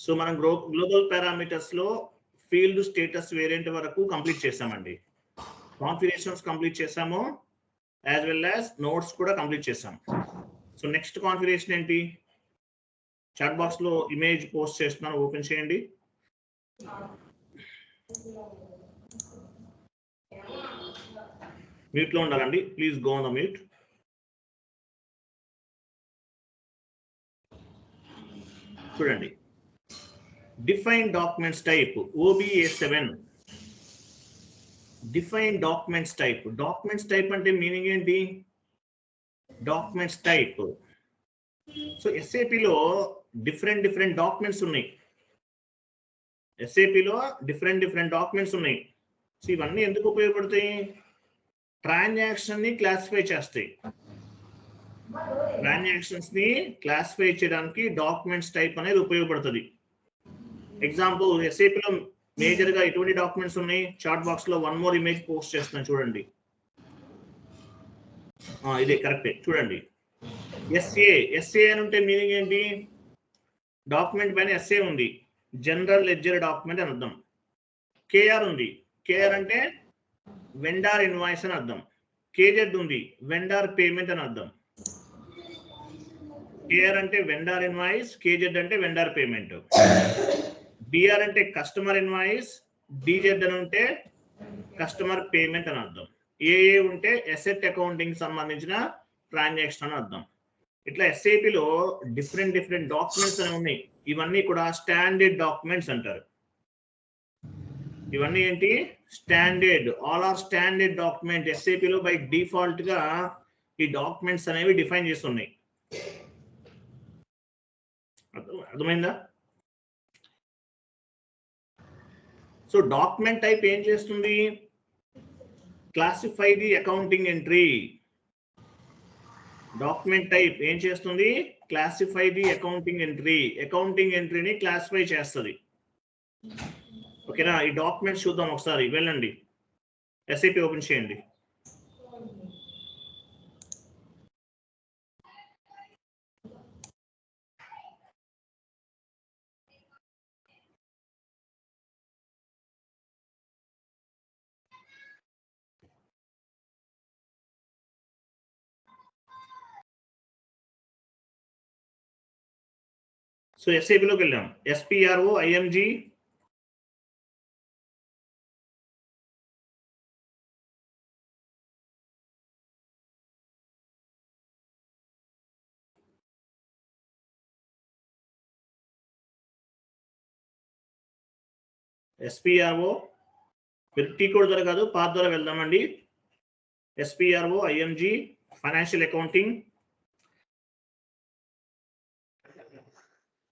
So మనం global parameters లో field status variant వరకు కంప్లీట్ చేసామండి. కాన్ఫిగరేషన్స్ కంప్లీట్ చేసాము, యాజ్ వెల్ యాజ్ నోట్స్ కూడా కంప్లీట్ చేసాం. సో నెక్స్ట్ కాన్ఫిగరేషన్ ఏంటి? చాట్ బాక్స్ లో ఇమేజ్ పోస్ట్ చేస్తున్నాను, ఓపెన్ చేయండి. మ్యూట్ లో ఉండాలండి, please go on the mute. చూడండి, define documents type OBA7. Define documents type. Documents type అంటే మీనింగ్ ఏంటి? Documents type. సో ఎస్ఏపిలో డిఫరెంట్ డాక్యుమెంట్స్ ఉన్నాయి. ఎస్ఏపిలో డిఫరెంట్ డాక్యుమెంట్స్ ఉన్నాయి. సో ఇవన్నీ ఎందుకు ఉపయోగపడతాయి? ట్రాన్సాక్షన్ ని క్లాసిఫై చేస్తాయి. ట్రాన్సాక్షన్స్ ని క్లాసిఫై చేయడానికి డాక్యుమెంట్స్ టైప్ అనేది ఉపయోగపడుతుంది. ఎగ్జాంపుల్, ఎస్ఏపిలో మేజర్ గా ఎటువంటి డాక్యుమెంట్స్ ఉన్నాయి? చాట్ బాక్స్ లో వన్ మోర్ ఇమేజ్ పోస్ట్ చేస్తున్నాను, చూడండి. ఇదే కరెక్టే, చూడండి. ఎస్ఏ అని ఉంటే మీనింగ్ ఏంటి? డాక్యుమెంట్ పైన ఎస్ఏ ఉంది, జనరల్ లెడ్జర్ డాక్యుమెంట్ అని అర్థం. కేఆర్ ఉంది, కేఆర్ అంటే వెండార్ ఇన్వాయిస్ అని అర్థం. కేజెడ్ ఉంది, వెండార్ పేమెంట్ అని అర్థం. కేఆర్ అంటే వెండార్ ఇన్వాయిస్, కేజెడ్ అంటే వెండార్ పేమెంట్. డిఆర్ అంటే కస్టమర్ ఇన్వాయిస్, డిజెడ్ అని ఉంటే కస్టమర్ పేమెంట్ అని అర్థం. ఏఏ ఉంటే అసెట్ అకౌంటింగ్ సంబంధించిన ట్రాన్సాక్షన్ అని అర్థం. ఇట్లా ఎస్ఏపిలో డిఫరెంట్ డాక్యుమెంట్స్ అని ఉన్నాయి. ఇవన్నీ కూడా స్టాండర్డ్ డాక్యుమెంట్స్ అంటారు. ఇవన్నీ ఏంటి? Standard. All are standard document. ఎస్ఏపిలో బై డిఫాల్ట్ గా ఈ డాక్యుమెంట్స్ అనేవి డిఫైన్ చేస్తున్నాయి. అర్థమైందా? సో డాక్యుమెంట్ టైప్ ఏం చేస్తుంది? Classify the accounting entry. Document type ఏం చేస్తుంది? Classify the accounting entry. Accounting ఎంట్రీని క్లాసిఫై చేస్తుంది. ఓకేనా? ఈ డాక్యుమెంట్స్ చూద్దాం ఒకసారి. వెళ్ళండి, ఎస్ఏపి ఓపెన్ చేయండి. సో ఎస్ఏపిలోకి వెళ్ళాం. SPRO IMG, SPRO T code ద్వారా కాదు, పాత్ ద్వారా వెళ్దామండి. SPRO IMG financial accounting,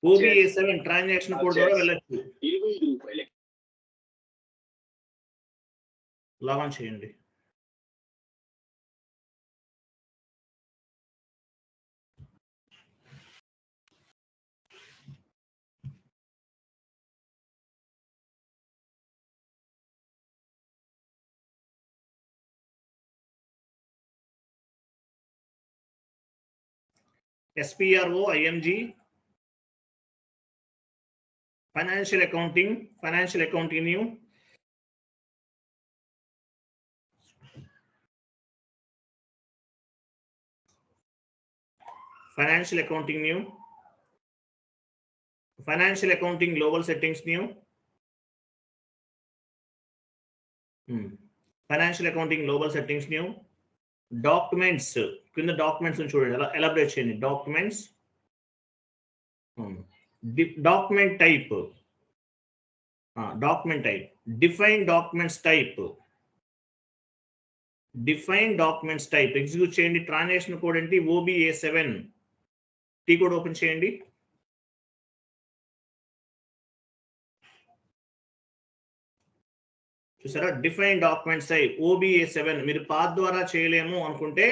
OBA7 transaction code ద్వారా వెళ్ళచ్చు. లాగాన్ చేయండి. SPRO IMG financial accounting new, financial accounting new, financial accounting global settings new, financial accounting global settings new, documents కింద documents చూడండి, elaborate చేయండి. Documents, document type, define documents type, execute చేయండి. Transaction code ఏంటి? OBA7. T code open చేయండి. చూసారా? Define documents type OBA7. మీరు path ద్వారా చేయలేము అనుకుంటే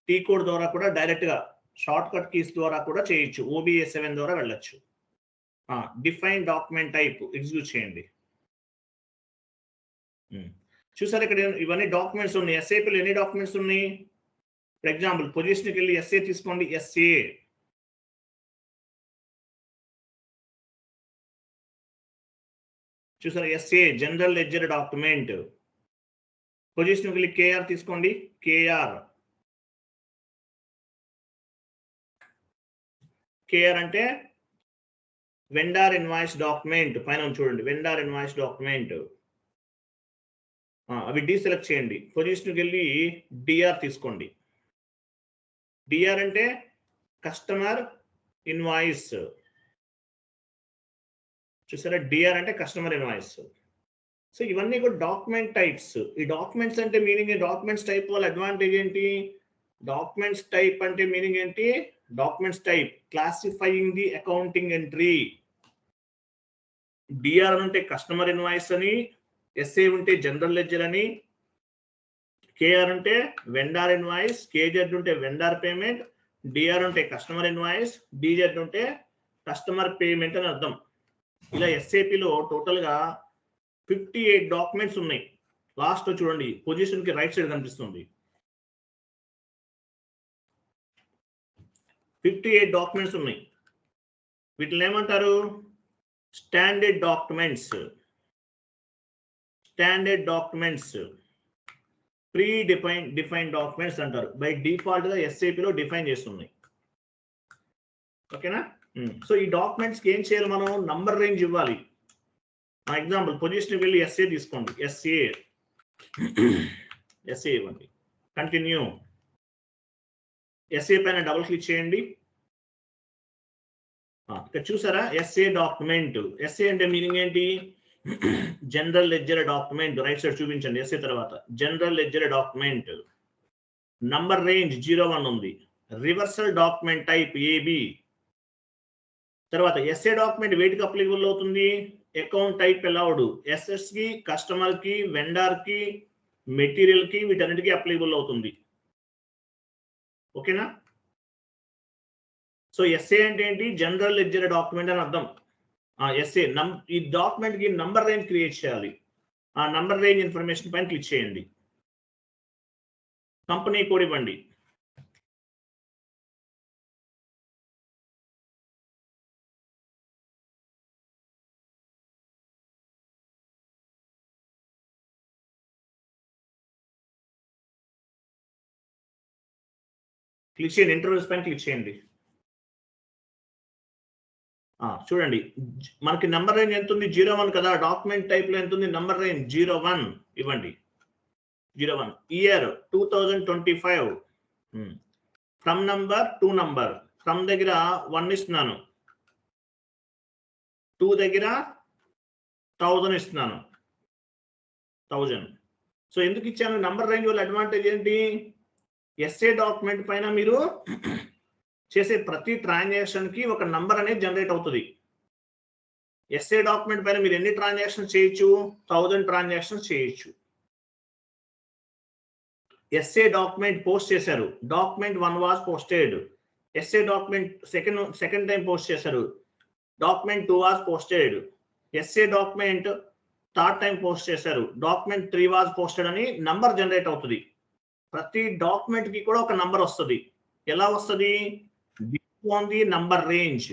టీ కోడ్ ద్వారా కూడా డైరెక్ట్ గా షార్ట్ కట్ కీస్ ద్వారా కూడా చేయొచ్చు. OBA7 ద్వారా వెళ్ళొచ్చు. డిఫైన్ డాక్యుమెంట్ టైప్ ఎగ్జిక్యూట్ చేయండి. చూసారా? ఇక్కడ ఇవన్నీ డాక్యుమెంట్స్ ఉన్నాయి. ఎస్ఏపీలో ఎన్ని డాక్యుమెంట్స్ ఉన్నాయి? ఫర్ ఎగ్జాంపుల్ పొజిషన్కి వెళ్ళి ఎస్ఏ తీసుకోండి. ఎస్ఏ చూసారా, SA general ledger document. Position వెళ్ళి కేఆర్ తీసుకోండి. కేఆర్ అంటే వెండార్ ఇన్వాయిస్ డాక్యుమెంట్. పైన చూడండి, వెండార్ ఇన్వాయిస్ డాక్యుమెంట్. అవి డీసెలెక్ట్ చేయండి. పొజిషన్కి వెళ్ళి డిఆర్ తీసుకోండి. డిఆర్ అంటే కస్టమర్ ఇన్వాయిస్. చూసారా, డిఆర్ అంటే కస్టమర్ ఇన్వాయిస్. సో ఇవన్నీ కూడా డాక్యుమెంట్ టైప్స్. ఈ డాక్యుమెంట్స్ అంటే మీనింగ్, డాక్యుమెంట్స్ టైప్ వల్ల అడ్వాంటేజ్ ఏంటి? డాక్యుమెంట్స్ టైప్ అంటే మీనింగ్ ఏంటి? Documents type classifying the accounting entry. DR అంటే కస్టమర్ ఇన్వాయిస్ అని, ఎస్ఏ ఉంటే జనరల్ లెడ్జర్ అని, కేఆర్ అంటే వెండార్ ఇన్వాయిస్, కేజెడ్ ఉంటే వెండార్ పేమెంట్, డిఆర్ ఉంటే కస్టమర్ ఇన్వాయిస్, డిజెడ్ ఉంటే కస్టమర్ పేమెంట్ అని అర్థం. ఇలా ఎస్ఏపిలో టోటల్ గా 58 డాక్యుమెంట్స్ ఉన్నాయి. లాస్ట్ చూడండి, పొజిషన్ కి రైట్ సైడ్ కనిపిస్తుంది. 58 డాక్యుమెంట్స్ ఉన్నాయి. వీటిని ఏమంటారు? Standard documents. Standard documents, pre defined documents అంటారు. బై డిఫాల్ట్ గా ఎస్ఏపిలో డిఫైన్ చేస్తున్నాయి. ఓకేనా? సో ఈ డాక్యుమెంట్స్కి ఏం చేయాలి? మనం నంబర్ రేంజ్ ఇవ్వాలి. ఎగ్జాంపుల్ పొజిషన్ వెళ్ళి ఎస్ఏ తీసుకోండి. ఎస్ఏ ఇవ్వండి. కంటిన్యూ. ఎస్ఏ పైన డబుల్ క్లిక్ చేయండి. ఇక్కడ చూసారా, ఎస్ఏ డాక్యుమెంట్. ఎస్ఏ అంటే మీనింగ్ ఏంటి? General ledger document. Right side చూపించండి. ఎస్ఏ తర్వాత general ledger document. Number range 01 ఉంది. Reversal document type AB. తర్వాత ఎస్ఏ డాక్యుమెంట్ వేటికి అప్లికబుల్ అవుతుంది? Account type allowed. ఎస్ఎస్ కి, కస్టమర్ కి, వెండర్ కి, మెటీరియల్ కి, వీటన్నిటికీ అప్లికబుల్ అవుతుంది. ఓకేనా? సో ఎస్ఏ అంటే ఏంటి? జనరల్ లెడ్జర్ డాక్యుమెంట్ అని అర్థం. ఎస్ఏ ఈ డాక్యుమెంట్ కి నంబర్ రేంజ్ క్రియేట్ చేయాలి. ఆ నంబర్ రేంజ్ ఇన్ఫర్మేషన్ పైన క్లిక్ చేయండి. కంపెనీ కోడ్ ఇవ్వండి. క్లిక్ చేయండి. ఇంటర్వ్యూస్ పైన క్లిక్ చేయండి. చూడండి, మనకి నంబర్ రేంజ్ ఎంత ఉంది? 01 కదా. డాక్యుమెంట్ టైప్ లో ఎంత ఉంది? నంబర్ రేంజ్ 01 ఇవ్వండి. 01 year 2025. From number to number. From దగ్గర 1 ఇస్తున్నాను, 2 దగ్గర 1000 ఇస్తున్నాను. 1000. సో ఎందుకు ఇచ్చాను? నంబర్ రేంజ్ వల్ల అడ్వాంటేజ్ ఏంటి? ఎస్ఏ డాక్యుమెంట్ పైన మీరు చేసే ప్రతి ట్రాన్సాక్షన్ కి ఒక నంబర్ అనేది జనరేట్ అవుతుంది. ఎస్ఏ డాక్యుమెంట్ పైన మీరు ఎన్ని ట్రాన్సాక్షన్స్ చేయొచ్చు? 1000 ట్రాన్సాక్షన్స్ చేయొచ్చు. ఎస్ఏ డాక్యుమెంట్ పోస్ట్ చేశారు. Document 1 was posted. SA document second time post చేశారు. Document 2 was posted. SA document third time post చేశారు. డాక్యుమెంట్ 3 వాజ్ పోస్టెడ్ అని నంబర్ జనరేట్ అవుతుంది. ప్రతి డాక్యుమెంట్ కి కూడా ఒక నంబర్ వస్తుంది. ఎలా వస్తుంది? On the number range.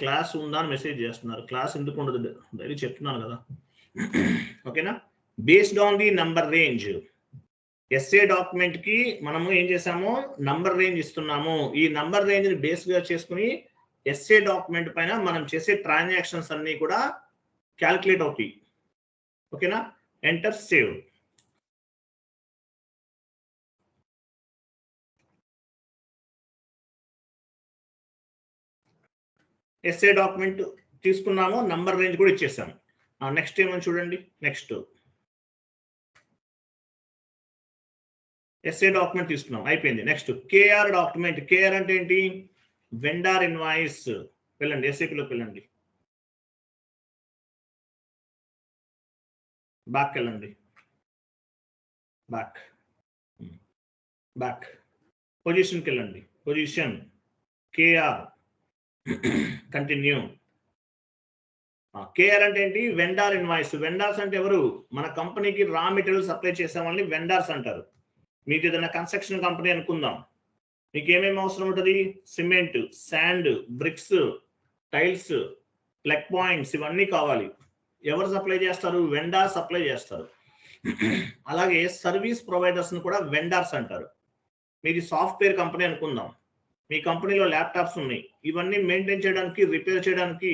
Class ఉందా అని మెసేజ్ చేస్తున్నారు. క్లాస్ ఎందుకు ఉండదు? డైలీ చెప్తున్నాను కదా. ఓకేనా? Based on the number range. SA document కి మనము ఏం చేసాము? నంబర్ రేంజ్ ఇస్తున్నాము. ఈ నంబర్ రేంజ్ ని బేస్ గా చేసుకుని ఎస్ఏ డాక్యుమెంట్ పైన మనం చేసే ట్రాన్సాక్షన్స్ అన్ని కూడా క్యాల్కులేట్ అవుతాయి. ఓకేనా? Enter save. ఎస్ఏ డాక్యుమెంట్ తీసుకున్నాము, నంబర్ రేంజ్ కూడా ఇచ్చేసాము. నెక్స్ట్ ఏమని చూడండి. నెక్స్ట్ ఎస్ఏ డాక్యుమెంట్ తీసుకున్నాం, అయిపోయింది. Next KR document. కేఆర్ అంటే ఏంటి? Vendor invoice. వెళ్ళండి, ఎస్ఏపిలోకి వెళ్ళండి. బ్యాక్ వెళ్ళండి. బ్యాక్ పొజిషన్కి వెళ్ళండి. Position KR. కంటిన్యూ. కేఆర్ అంటే ఏంటి? Vendor invoice. వెండార్స్ అంటే ఎవరు? మన కంపెనీకి రా మెటీరియల్ సప్లై చేసే వాళ్ళని వెండార్స్ అంటారు. మీకు ఏదైనా కన్స్ట్రక్షన్ కంపెనీ అనుకుందాం. మీకు ఏమేమి అవసరం ఉంటుంది? Cement, sand, bricks, tiles, plug points ఇవన్నీ కావాలి. ఎవరు సప్లై చేస్తారు? వెండార్ సప్లై చేస్తారు. అలాగే సర్వీస్ ప్రొవైడర్స్ ని కూడా వెండార్స్ అంటారు. మీది సాఫ్ట్వేర్ కంపెనీ అనుకుందాం. మీ కంపెనీలో ల్యాప్టాప్స్ ఉన్నాయి. ఇవన్నీ మెయింటైన్ చేయడానికి, రిపేర్ చేయడానికి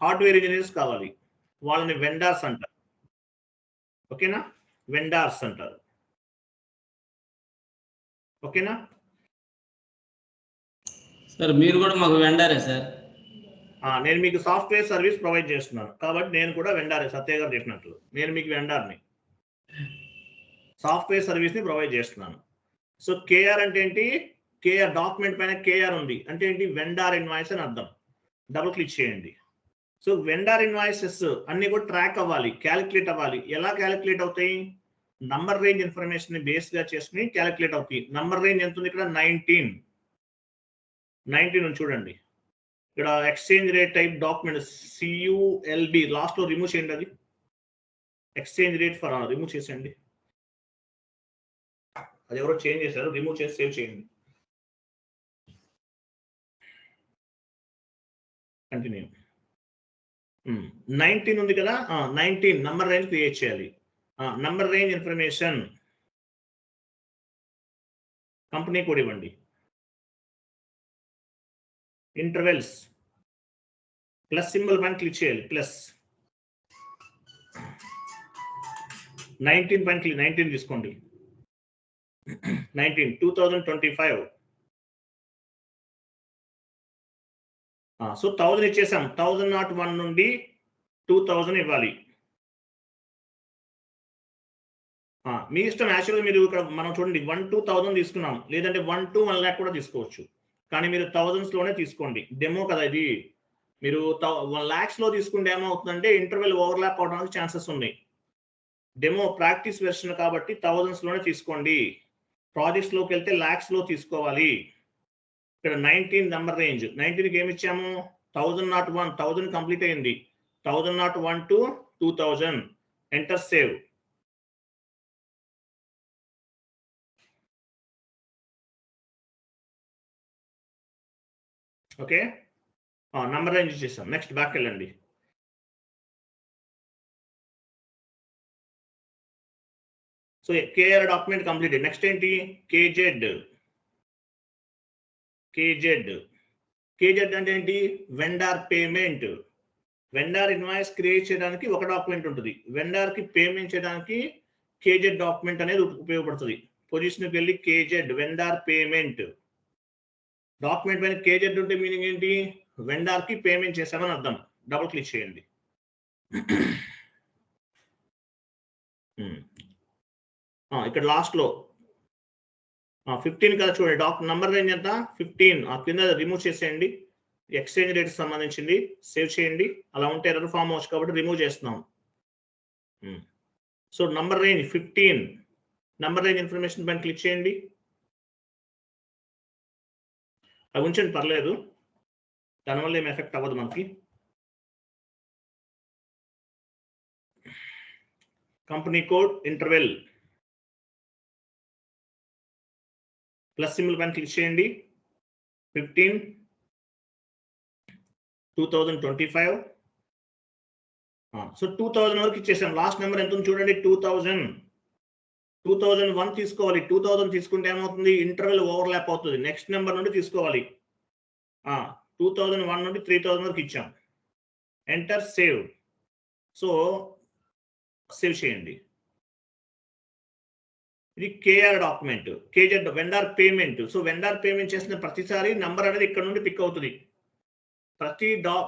హార్డ్వేర్ ఇంజనీర్స్ కావాలి. వాళ్ళని వెండార్స్ అంటారు. ఓకేనా? వెండార్స్ అంటారు. ఓకేనా సార్? మీరు కూడా మాకు వెండారే సార్. నేను మీకు సాఫ్ట్వేర్ సర్వీస్ ప్రొవైడ్ చేస్తున్నాను కాబట్టి నేను కూడా వెండారే. సత్య గారు చెప్పినట్లు నేను మీకు వెండార్ని, సాఫ్ట్వేర్ సర్వీస్ ని ప్రొవైడ్ చేస్తున్నాను. సో కేఆర్ అంటే ఏంటి? కేఆర్ డాక్యుమెంట్ పైన కేఆర్ ఉంది అంటే ఏంటి? వెండార్ ఇన్వాయిస్ అని అర్థం. డబుల్ క్లిక్ చేయండి. సో వెండార్ ఇన్వాయిసెస్ అన్ని కూడా ట్రాక్ అవ్వాలి, క్యాలిక్యులేట్ అవ్వాలి. ఎలా క్యాలిక్యులేట్ అవుతాయి? నంబర్ రేంజ్ ఇన్ఫర్మేషన్ ని బేస్ గా చేసుకుని క్యాలిక్యులేట్ అవుతాయి. నంబర్ రేంజ్ ఎంత ఉంది ఇక్కడ? 19 చూడండి. ఇక్కడ exchange rate type document CULB last లో రిమూవ్ చేయండి. అది ఎక్స్చేంజ్ రేట్ ఫర్ రిమూవ్ చేసేయండి. అది ఎవరో చేంజ్ చేశారు, రిమూవ్ చేసి సేవ్ చేయండి. కంటిన్యూ. 19 ఉంది కదా, 19 నంబర్ రేంజ్ క్రియేట్ చేయాలి. Number range information company code ఇవ్వండి. ఇంటర్వెల్స్ ప్లస్ సింబల్ పైన క్లిక్ చేయాలి. ప్లస్ 19 పైన క్లిక్, 19 తీసుకోండి. 19 2025. సో 1000 ఇచ్చేసాం. 1001 నుండి 2000 ఇవ్వాలి. మీ ఇష్టం. యాక్చువల్గా మీరు ఇక్కడ మనం చూడండి 1-2000 తీసుకున్నాం, లేదంటే 1-1 lakh కూడా తీసుకోవచ్చు. కానీ మీరు థౌజండ్స్ లోనే తీసుకోండి. డెమో కదా ఇది. మీరు 1 lakhs లో తీసుకుంటే ఏమవుతుందంటే ఇంటర్వెల్ ఓవర్లాప్ అవడానికి ఛాన్సెస్ ఉన్నాయి. డెమో ప్రాక్టీస్ వెర్షన్ కాబట్టి థౌజండ్స్ లోనే తీసుకోండి. ప్రాజెక్ట్స్ లోకి వెళ్తే లాక్స్ లో తీసుకోవాలి. ఇక్కడ 19 నంబర్ రేంజ్. 19కి ఏమి ఇచ్చాము? 1001. 1000 కంప్లీట్ అయింది. 1001 to 2000. Enter save. Okay, number range ఇచ్చేసాం. నెక్స్ట్ బ్యాక్ వెళ్ళండి. So KR document complete. Next ఏంటి? కేజెడ్ అంటే ఏంటి? Vendor payment. Vendor invoice create చేయడానికి ఒక డాక్యుమెంట్ ఉంటుంది. వెండార్ కి పేమెంట్ చేయడానికి కేజెడ్ డాక్యుమెంట్ అనేది ఉపయోగపడుతుంది. పొజిషన్కి వెళ్ళి కేజెడ్ వెండార్ పేమెంట్ డాక్యుమెంట్ పైన కేజెడ్ ఉంటే మీనింగ్ ఏంటి? వెండార్ కి పేమెంట్ చేసామని అర్థం. డబుల్ క్లిక్ చేయండి. ఇక్కడ లాస్ట్ లో 15 కదా చూడండి. నంబర్ రేంజ్ ఎంత? 15. కింద రిమూవ్ చేసేయండి. ఎక్స్చేంజ్ రేట్ సంబంధించింది. సేవ్ చేయండి. అలా ఉంటే ఎర్రర్ ఫామ్ అవచ్చు కాబట్టి రిమూవ్ చేస్తున్నాం. So number range 15. Number range information పైన క్లిక్ చేయండి. అది ఉంచండి, పర్లేదు. దానివల్ల ఏం ఎఫెక్ట్ అవ్వదు మనకి. Company code interval plus symbol పైన క్లిక్ చేయండి. 15 2025. సో 2000 వరకు ఇచ్చేసాం. లాస్ట్ నెంబర్ ఎంత ఉంది చూడండి? 2000. 2001 తీసుకోవాలి. 2000 తీసుకుంటే ఏమవుతుంది? ఇంటర్వెల్ ఓవర్లాప్ అవుతుంది. నెక్స్ట్ నెంబర్ నుండి తీసుకోవాలి. 2001 నుండి 3000 వరకు ఇచ్చాం. Enter save. సో సేవ్ చేయండి. ఇది KR document. KZ vendor payment. So vendor payment చేసిన ప్రతిసారి నంబర్ అనేది ఇక్కడ నుండి పిక్ అవుతుంది.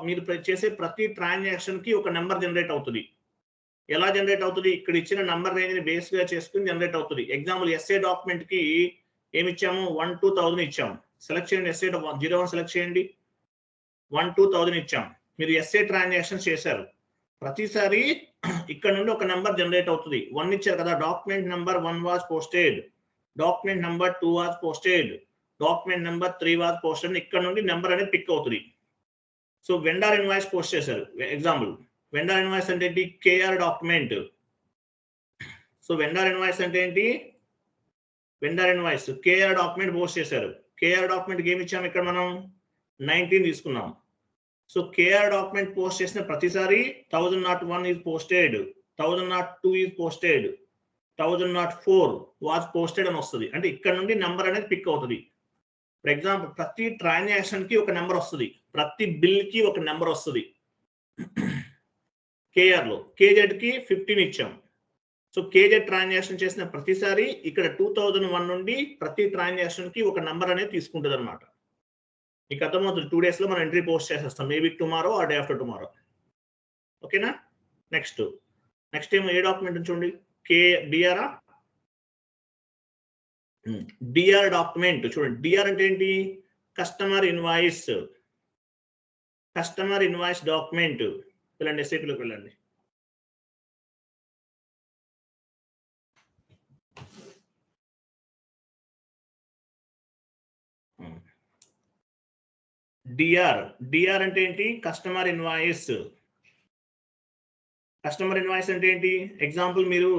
మీరు చేసే ప్రతి ట్రాన్సాక్షన్ కి ఒక నెంబర్ జనరేట్ అవుతుంది. ఎలా జనరేట్ అవుతుంది? ఇక్కడ ఇచ్చిన నంబర్ రేంజ్ ని బేస్ గా చేసుకుని జనరేట్ అవుతుంది. ఎగ్జాంపుల్ ఎస్ఏ డాక్యుమెంట్ కి ఏమి ఇచ్చాము? 1-2000 ఇచ్చాము. సెలెక్ట్ చేయండి. ఎస్ఏ 01 సెలెక్ట్ చేయండి. 1-2000 ఇచ్చాం. మీరు ఎస్ఏ ట్రాన్సాక్షన్ చేశారు. ప్రతిసారి ఇక్కడ నుండి ఒక నెంబర్ జనరేట్ అవుతుంది. 1 ఇచ్చారు కదా, document number 1 was posted, document number 2 was posted, document number 3 was posted. ఇక్కడ నుండి నెంబర్ అనేది పిక్ అవుతుంది. సో వెండార్ ఇన్వాయిస్ పోస్ట్ చేశారు. ఎగ్జాంపుల్ వెండార్ ఇన్వాయిస్ అంటే ఏంటి? KR document. So vendor invoice అంటే ఏంటి? Vendor invoice KR document post చేశారు. కేఆర్ డాక్యుమెంట్ ఏమి ఇచ్చాము ఇక్కడ మనం 19 తీసుకున్నాం. సో కేఆర్ డాక్యుమెంట్ పోస్ట్ చేసిన ప్రతిసారి 1001 is posted, 1002 is posted, 1004 was posted అని వస్తుంది. అంటే ఇక్కడ నుండి నెంబర్ అనేది పిక్ అవుతుంది. ఫర్ ఎగ్జాంపుల్ ప్రతి ట్రాన్సాక్షన్ కి ఒక నెంబర్ వస్తుంది, ప్రతి బిల్ కి ఒక నెంబర్ వస్తుంది. కేఆర్ లో కేజెడ్ కి 15 ఇచ్చాం. సో కేజెడ్ ట్రాన్సాక్షన్ చేసిన ప్రతిసారి ఇక్కడ 2001 నుండి ప్రతి ట్రాన్సాక్షన్ కి ఒక నెంబర్ అనేది తీసుకుంటుంది అనమాట. మీకు అర్థమవుతుంది. 2 days లో మనం ఎంట్రీ పోస్ట్ చేసేస్తాం, maybe tomorrow or day after tomorrow. ఓకేనా? నెక్స్ట్ ఏమో ఏ డాక్యుమెంట్ చూడండి, డిఆర్ డాక్యుమెంట్ చూడండి. డిఆర్ అంటే ఏంటి? Customer invoice document. వెళ్ళండి ఎస్ఏపీలోకి వెళ్ళండి. డిఆర్ అంటే ఏంటి? కస్టమర్ ఇన్వాయిస్ అంటే ఏంటి? ఎగ్జాంపుల్ మీరు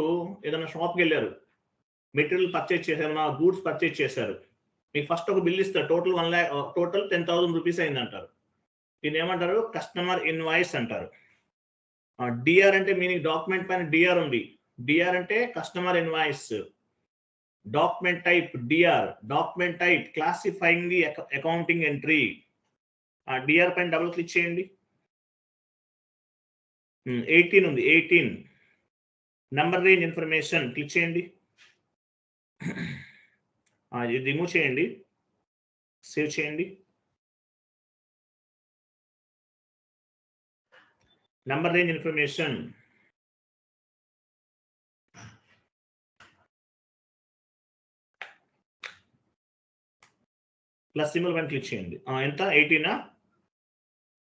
ఏదైనా షాప్కి వెళ్ళారు, మెటీరియల్ పర్చేజ్ చేశారు, గూడ్స్ పర్చేజ్ చేశారు. మీకు ఫస్ట్ ఒక బిల్ ఇస్తారు, టోటల్ 10,000 రూపీస్ అయిందంటారు. దీన్ని ఏమంటారు? కస్టమర్ ఇన్వాయిస్ అంటారు. డిఆర్ అంటే మీనింగ్ డాక్యుమెంట్ పైన డిఆర్ ఉంది. డిఆర్ అంటే customer invoice. Document type DR, document type classifying the accounting entry. DR పైన డబుల్ క్లిక్ చేయండి. 18 ఉంది, 18 నంబర్ రేంజ్ ఇన్ఫర్మేషన్ క్లిక్ చేయండి. ఇది రిమూవ్ చేయండి, సేవ్ చేయండి. Number range information plus symbol పైన క్లిక్ చేయండి. ఎంత? 18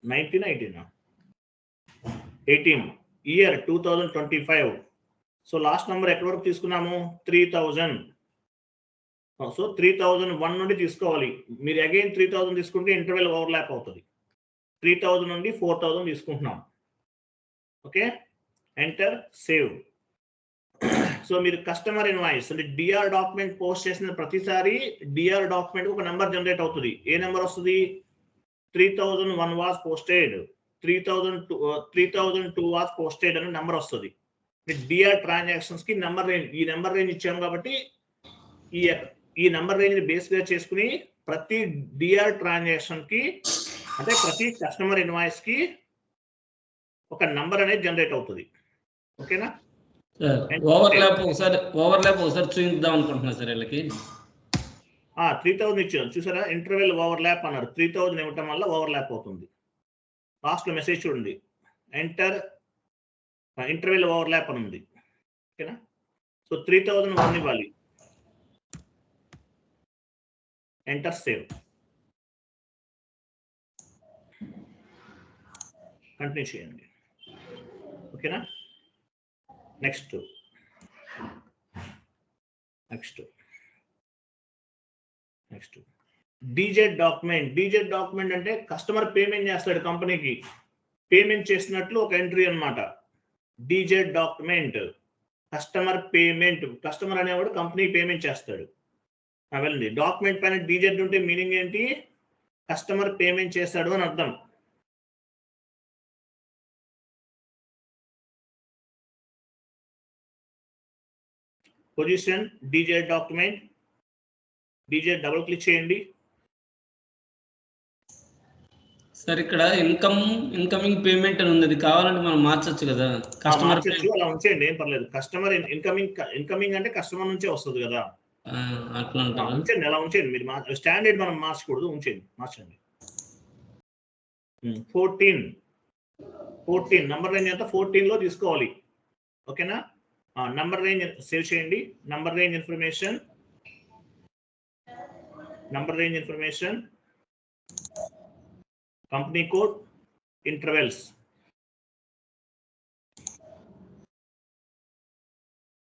19 18 18 ఇయర్ 2025. సో లాస్ట్ నెంబర్ ఎక్కడి వరకు తీసుకున్నాము? 3000. సో 3001 నుండి తీసుకోవాలి. మీరు అగైన్ 3000 తీసుకుంటే ఇంటర్వెల్ ఓవర్లాప్ అవుతుంది. 3000 నుండి 4000 తీసుకుంటున్నాం. Okay, enter, save. సో మీరు కస్టమర్ ఇన్వాయిస్ అంటే డిఆర్ డాక్యుమెంట్ పోస్ట్ చేసిన ప్రతిసారి డిఆర్ డాక్యుమెంట్ ఒక నెంబర్ జనరేట్ అవుతుంది. ఏ నెంబర్ వస్తుంది? 3001 వాజ్ పోస్టెడ్, 3002 వాజ్ పోస్టెడ్ అనే నెంబర్ వస్తుంది. డిఆర్ ట్రాన్సాక్షన్స్ కి నెంబర్ రేంజ్, ఈ నెంబర్ రేంజ్ ఇచ్చాము కాబట్టి ఈ నెంబర్ రేంజ్ ని బేస్ గా చేసుకుని ప్రతి డిఆర్ ట్రాన్సాక్షన్ కి అంటే ప్రతి కస్టమర్ ఇన్వాయిస్ కి ఒక నంబర్ అనేది జనరేట్ అవుతుంది. ఓకేనా? ఓవర్లాప్ ఒకసారి చూద్దాం అనుకుంటున్నా సార్ వీళ్ళకి. 3000 ఇచ్చారు చూసారా, ఇంటర్వెల్ ఓవర్లాప్ అన్నారు. 3000 ఇవ్వటం వల్ల ఓవర్లాప్ అవుతుంది. లాస్ట్ లో మెసేజ్ చూడండి, ఎంటర్ ఇంటర్వెల్ ఓవర్లాప్ అని ఉంది. ఓకేనా? సో 3001 ఇవ్వాలి, ఎంటర్, సేవ్, కంటిన్యూ చేయండి. ఓకేనా? నెక్స్ట్ డీజెడ్ డాక్యుమెంట్ అంటే కస్టమర్ పేమెంట్ చేస్తాడు కంపెనీకి, పేమెంట్ చేసినట్లు ఒక ఎంట్రీ అన్నమాట. DZ document customer payment, customer అనేవాడు కంపెనీ పేమెంట్ చేస్తాడు. వెళ్ళండి, డాక్యుమెంట్ పైన డీజెడ్ ఉంటే మీనింగ్ ఏంటి? కస్టమర్ పేమెంట్ చేస్తాడు అని అర్థం. Position DZ document, DZ double click చేయండి. సార్ ఇక్కడ ఇన్కమింగ్ పేమెంట్ అని ఉంది, కావాలంటే మనం మార్చొచ్చు కదా. కస్టమర్ అలా ఉంచేయండి, ఏం పర్లేదు. కస్టమర్ ఇన్కమింగ్ అంటే కస్టమర్ నుంచే వస్తుంది కదా, అట్లా ఉంచండి, అలా ఉంచండి. మీరు స్టాండర్డ్ మనం మార్చకూడదు, ఉంచండి, మార్చండి. 14 నంబర్ రేంజ్ అంతా 14 లో తీసుకోవాలి. ఓకేనా? నంబర్ రేంజ్ సేవ్ చేయండి. Number range information company code, intervals,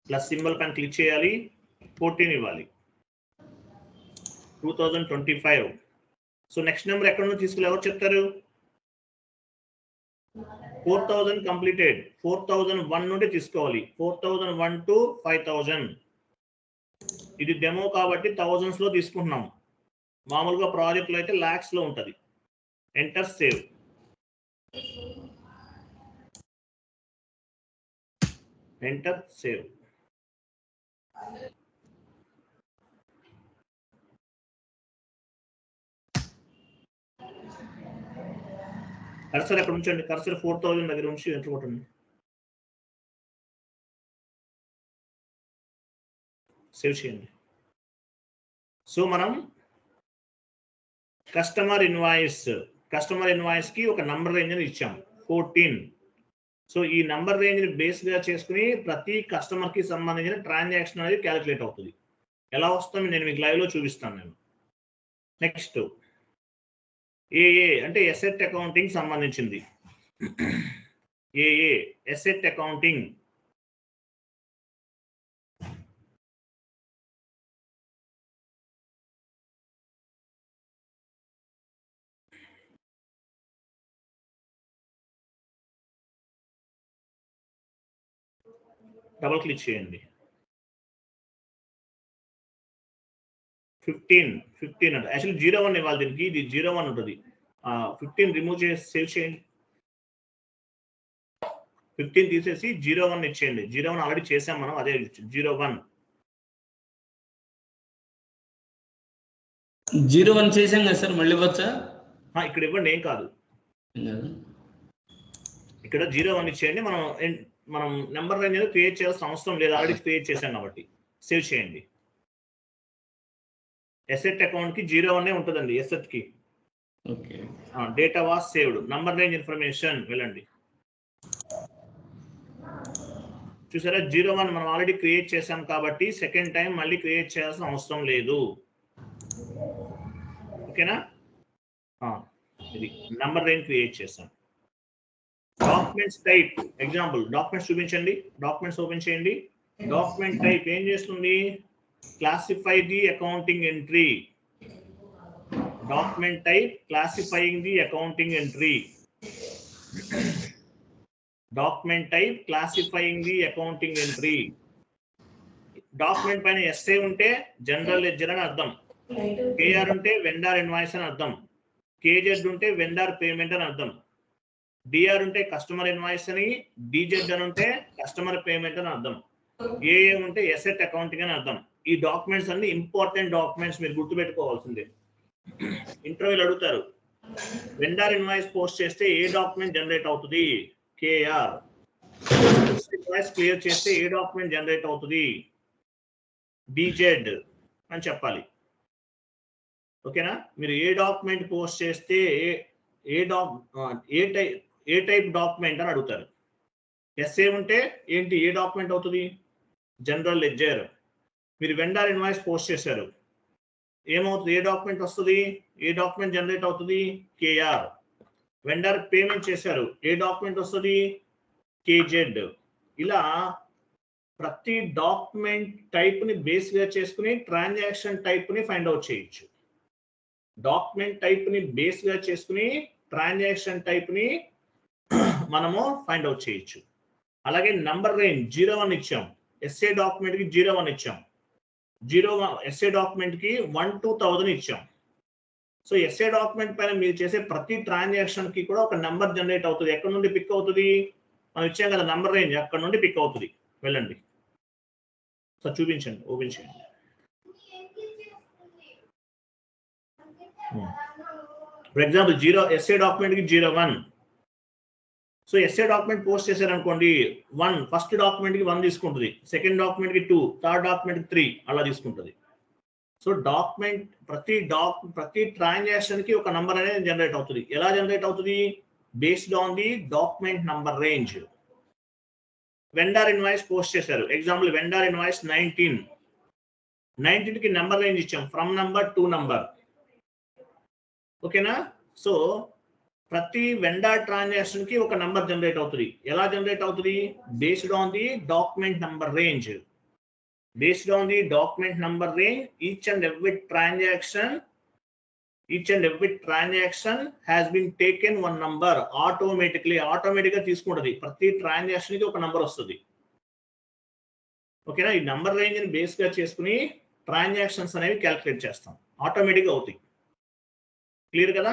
plus symbol పైన క్లిక్ చేయాలి, 14 ఇవ్వాలి, 2025. సో నెక్స్ట్ నెంబర్ ఎక్కడ నుంచి తీసుకుని ఎవరు చెప్తారు? 4000 కంప్లీటెడ్, 4001 నుండి తీసుకోవాలి. 4001 to 5000. ఇది డెమో కాబట్టి థౌజండ్స్ లో తీసుకుంటున్నాం. మామూలుగా ప్రాజెక్ట్ లో అయితే లాక్స్ లో ఉంటది. Enter save. Enter save. Cursor ఎక్కడ ఉంచండి, కర్సర్ 4000 దగ్గర ఉంచి ఎంటర్ కొట్టండి. సేవ్ చేయండి. సో మనం కస్టమర్ ఇన్వాయిస్ కి ఒక నంబర్ రేంజ్ అని ఇచ్చాం 14. సో ఈ నంబర్ రేంజ్ ని బేస్ గా చేసుకుని ప్రతి కస్టమర్ కి సంబంధించిన ట్రాన్సాక్షన్ అనేది క్యాలిక్యులేట్ అవుతుంది. ఎలా వస్తుందో నేను మీకు లైవ్ లో చూపిస్తాను నేను. నెక్స్ట్ ఏఏ అంటే ఎసెట్ అకౌంటింగ్ సంబంధించింది. ఏఏ ఎసెట్ అకౌంటింగ్. డబుల్ క్లిక్ చేయండి. 15 అంటే యాక్చువల్లీ 01 ఇవ్వాలి దీనికి. ఇది 01 ఉంటుంది. 15 రిమూవ్ చేసి సేవ్ చేయండి. 15 తీసేసి 01 ఇచ్చేయండి. 01 ఆల్రెడీ చేసాం మనం, అదే 01. 01 చేసాం కదా సార్, మళ్ళీ వచ్చా? ఇక్కడ ఇవ్వండి, ఏం కాదు. ఇక్కడ 01 ఇచ్చేయండి. మనం నెంబర్ రేంజ్ క్రియేట్ చేయాల్సిన అవసరం లేదు, ఆల్రెడీ క్రియేట్ చేసాం కాబట్టి. సేవ్ చేయండి. ఎసెట్ అకౌంట్ కి 01 ఉంటుందండి. ఎసెట్ కి data was saved. Number range information వెళ్ళండి. చూసారా 01 మనం ఆల్రెడీ క్రియేట్ చేసాం కాబట్టి సెకండ్ టైం మళ్ళీ క్రియేట్ చేయాల్సిన అవసరం లేదు. ఓకేనా? ఇది నంబర్ రేంజ్ క్రియేట్ చేసాం. డాక్యుమెంట్స్ టైప్ ఎగ్జాంపుల్ డాక్యుమెంట్స్ చూపించండి. డాక్యుమెంట్స్ ఓపెన్ చేయండి. డాక్యుమెంట్ టైప్ ఏం చేస్తుంది? Classify the accounting entry. Document type classifying the accounting entry. Document type classifying the accounting entry. Document పైన ఎస్ఏ ఉంటే జనరల్ లెడ్జర్ అని అర్థం. KR ఉంటే వెండార్ ఇన్వాయిస్ అని అర్థం. కేజెడ్ ఉంటే వెండార్ పేమెంట్ అని అర్థం. డిఆర్ ఉంటే కస్టమర్ ఇన్వాయిస్ అని, డిజెడ్ అని ఉంటే కస్టమర్ పేమెంట్ అని అర్థం. ఏఏ ఉంటే ఎసెట్ అకౌంటింగ్ అని అర్థం. ఈ డాక్యుమెంట్స్ అన్ని ఇంపార్టెంట్ డాక్యుమెంట్స్, మీరు గుర్తుపెట్టుకోవాల్సిందే. ఇంటర్వ్యూలు అడుగుతారు, వెండార్ ఇన్వాయిస్ పోస్ట్ చేస్తే ఏ డాక్యుమెంట్ జనరేట్ అవుతుంది? కేఆర్. ఇన్వాయిస్ క్లియర్ చేస్తే ఏ డాక్యుమెంట్ జనరేట్ అవుతుంది? డిజెడ్ అని చెప్పాలి. ఓకేనా? మీరు ఏ డాక్యుమెంట్ పోస్ట్ చేస్తే ఏ టైప్ డాక్యుమెంట్ అని అడుగుతారు. ఎస్ఏ ఉంటే ఏంటి, ఏ డాక్యుమెంట్ అవుతుంది? General ledger. మీరు వెండార్ ఇన్వాయిస్ పోస్ట్ చేశారు, ఏమవుతుంది? ఏ డాక్యుమెంట్ వస్తుంది? ఏ డాక్యుమెంట్ జనరేట్ అవుతుంది? కేఆర్. వెండార్ పేమెంట్ చేశారు, ఏ డాక్యుమెంట్ వస్తుంది? కేజెడ్. ఇలా ప్రతి డాక్యుమెంట్ టైప్ ని బేస్ గా చేసుకుని ట్రాన్సాక్షన్ టైప్ ని ఫైండ్ అవుట్ చేయొచ్చు. డాక్యుమెంట్ టైప్ ని బేస్ గా చేసుకుని ట్రాన్సాక్షన్ టైప్ ని మనము ఫైండ్ అవుట్ చేయొచ్చు. అలాగే నంబర్ రేంజ్ 01 ఇచ్చాం. ఎస్ఏ డాక్యుమెంట్ కి 01 ఇచ్చాం. 01 ఎస్ఏ డాక్యుమెంట్ కి 1 to 1000 ఇచ్చాం. సో ఎస్ఏ డాక్యుమెంట్ పైన మీరు చేసే ప్రతి ట్రాన్సాక్షన్ కి కూడా ఒక నెంబర్ జనరేట్ అవుతుంది. ఎక్కడ నుండి పిక్ అవుతుంది? మనం ఇచ్చాం కదా నంబర్ రేంజ్, అక్కడ నుండి పిక్ అవుతుంది. వెళ్ళండి, సో చూపించండి, ఓపెన్ చేయండి. ఫర్ ఎగ్జాంపుల్ ఎస్ఏ డాక్యుమెంట్ కి 01. సో ఎస్ఏ డాక్యుమెంట్ పోస్ట్ చేశారనుకోండి, 1 ఫస్ట్ డాక్యుమెంట్ కి 1 తీసుకుంటుంది, సెకండ్ డాక్యుమెంట్ కి 2, థర్డ్ డాక్యుమెంట్ కి 3 అలా తీసుకుంటుంది. సో డాక్యుమెంట్ ప్రతి ట్రాన్సాక్షన్ కి ఒక నంబర్ అనేది జనరేట్ అవుతుంది. ఎలా జనరేట్ అవుతుంది? Based on the document number range. Vendor invoice post చేశారు, ఎగ్జాంపుల్ వెండార్ ఇన్వాయిస్ 19 కి నెంబర్ రేంజ్ ఇచ్చాం, ఫ్రమ్ నంబర్ టు నంబర్. ఓకేనా? సో ప్రతి వెండార్ ట్రాన్సాక్షన్ కి ఒక నంబర్ జనరేట్ అవుతుంది. ఎలా జనరేట్ అవుతుంది? Based on the document number range. Based on the document number range, each and every transaction has been taken one number automatically తీసుకుంటది. ప్రతి transaction కి ఒక నంబర్ వస్తుంది. ఓకేనా? ఈ నంబర్ రేంజ్ ని బేస్ గా చేసుకుని ట్రాన్సాక్షన్స్ అనేవి క్యాలిక్యులేట్ చేస్తాం, ఆటోమేటిక్గా అవుతాయి. క్లియర్ కదా?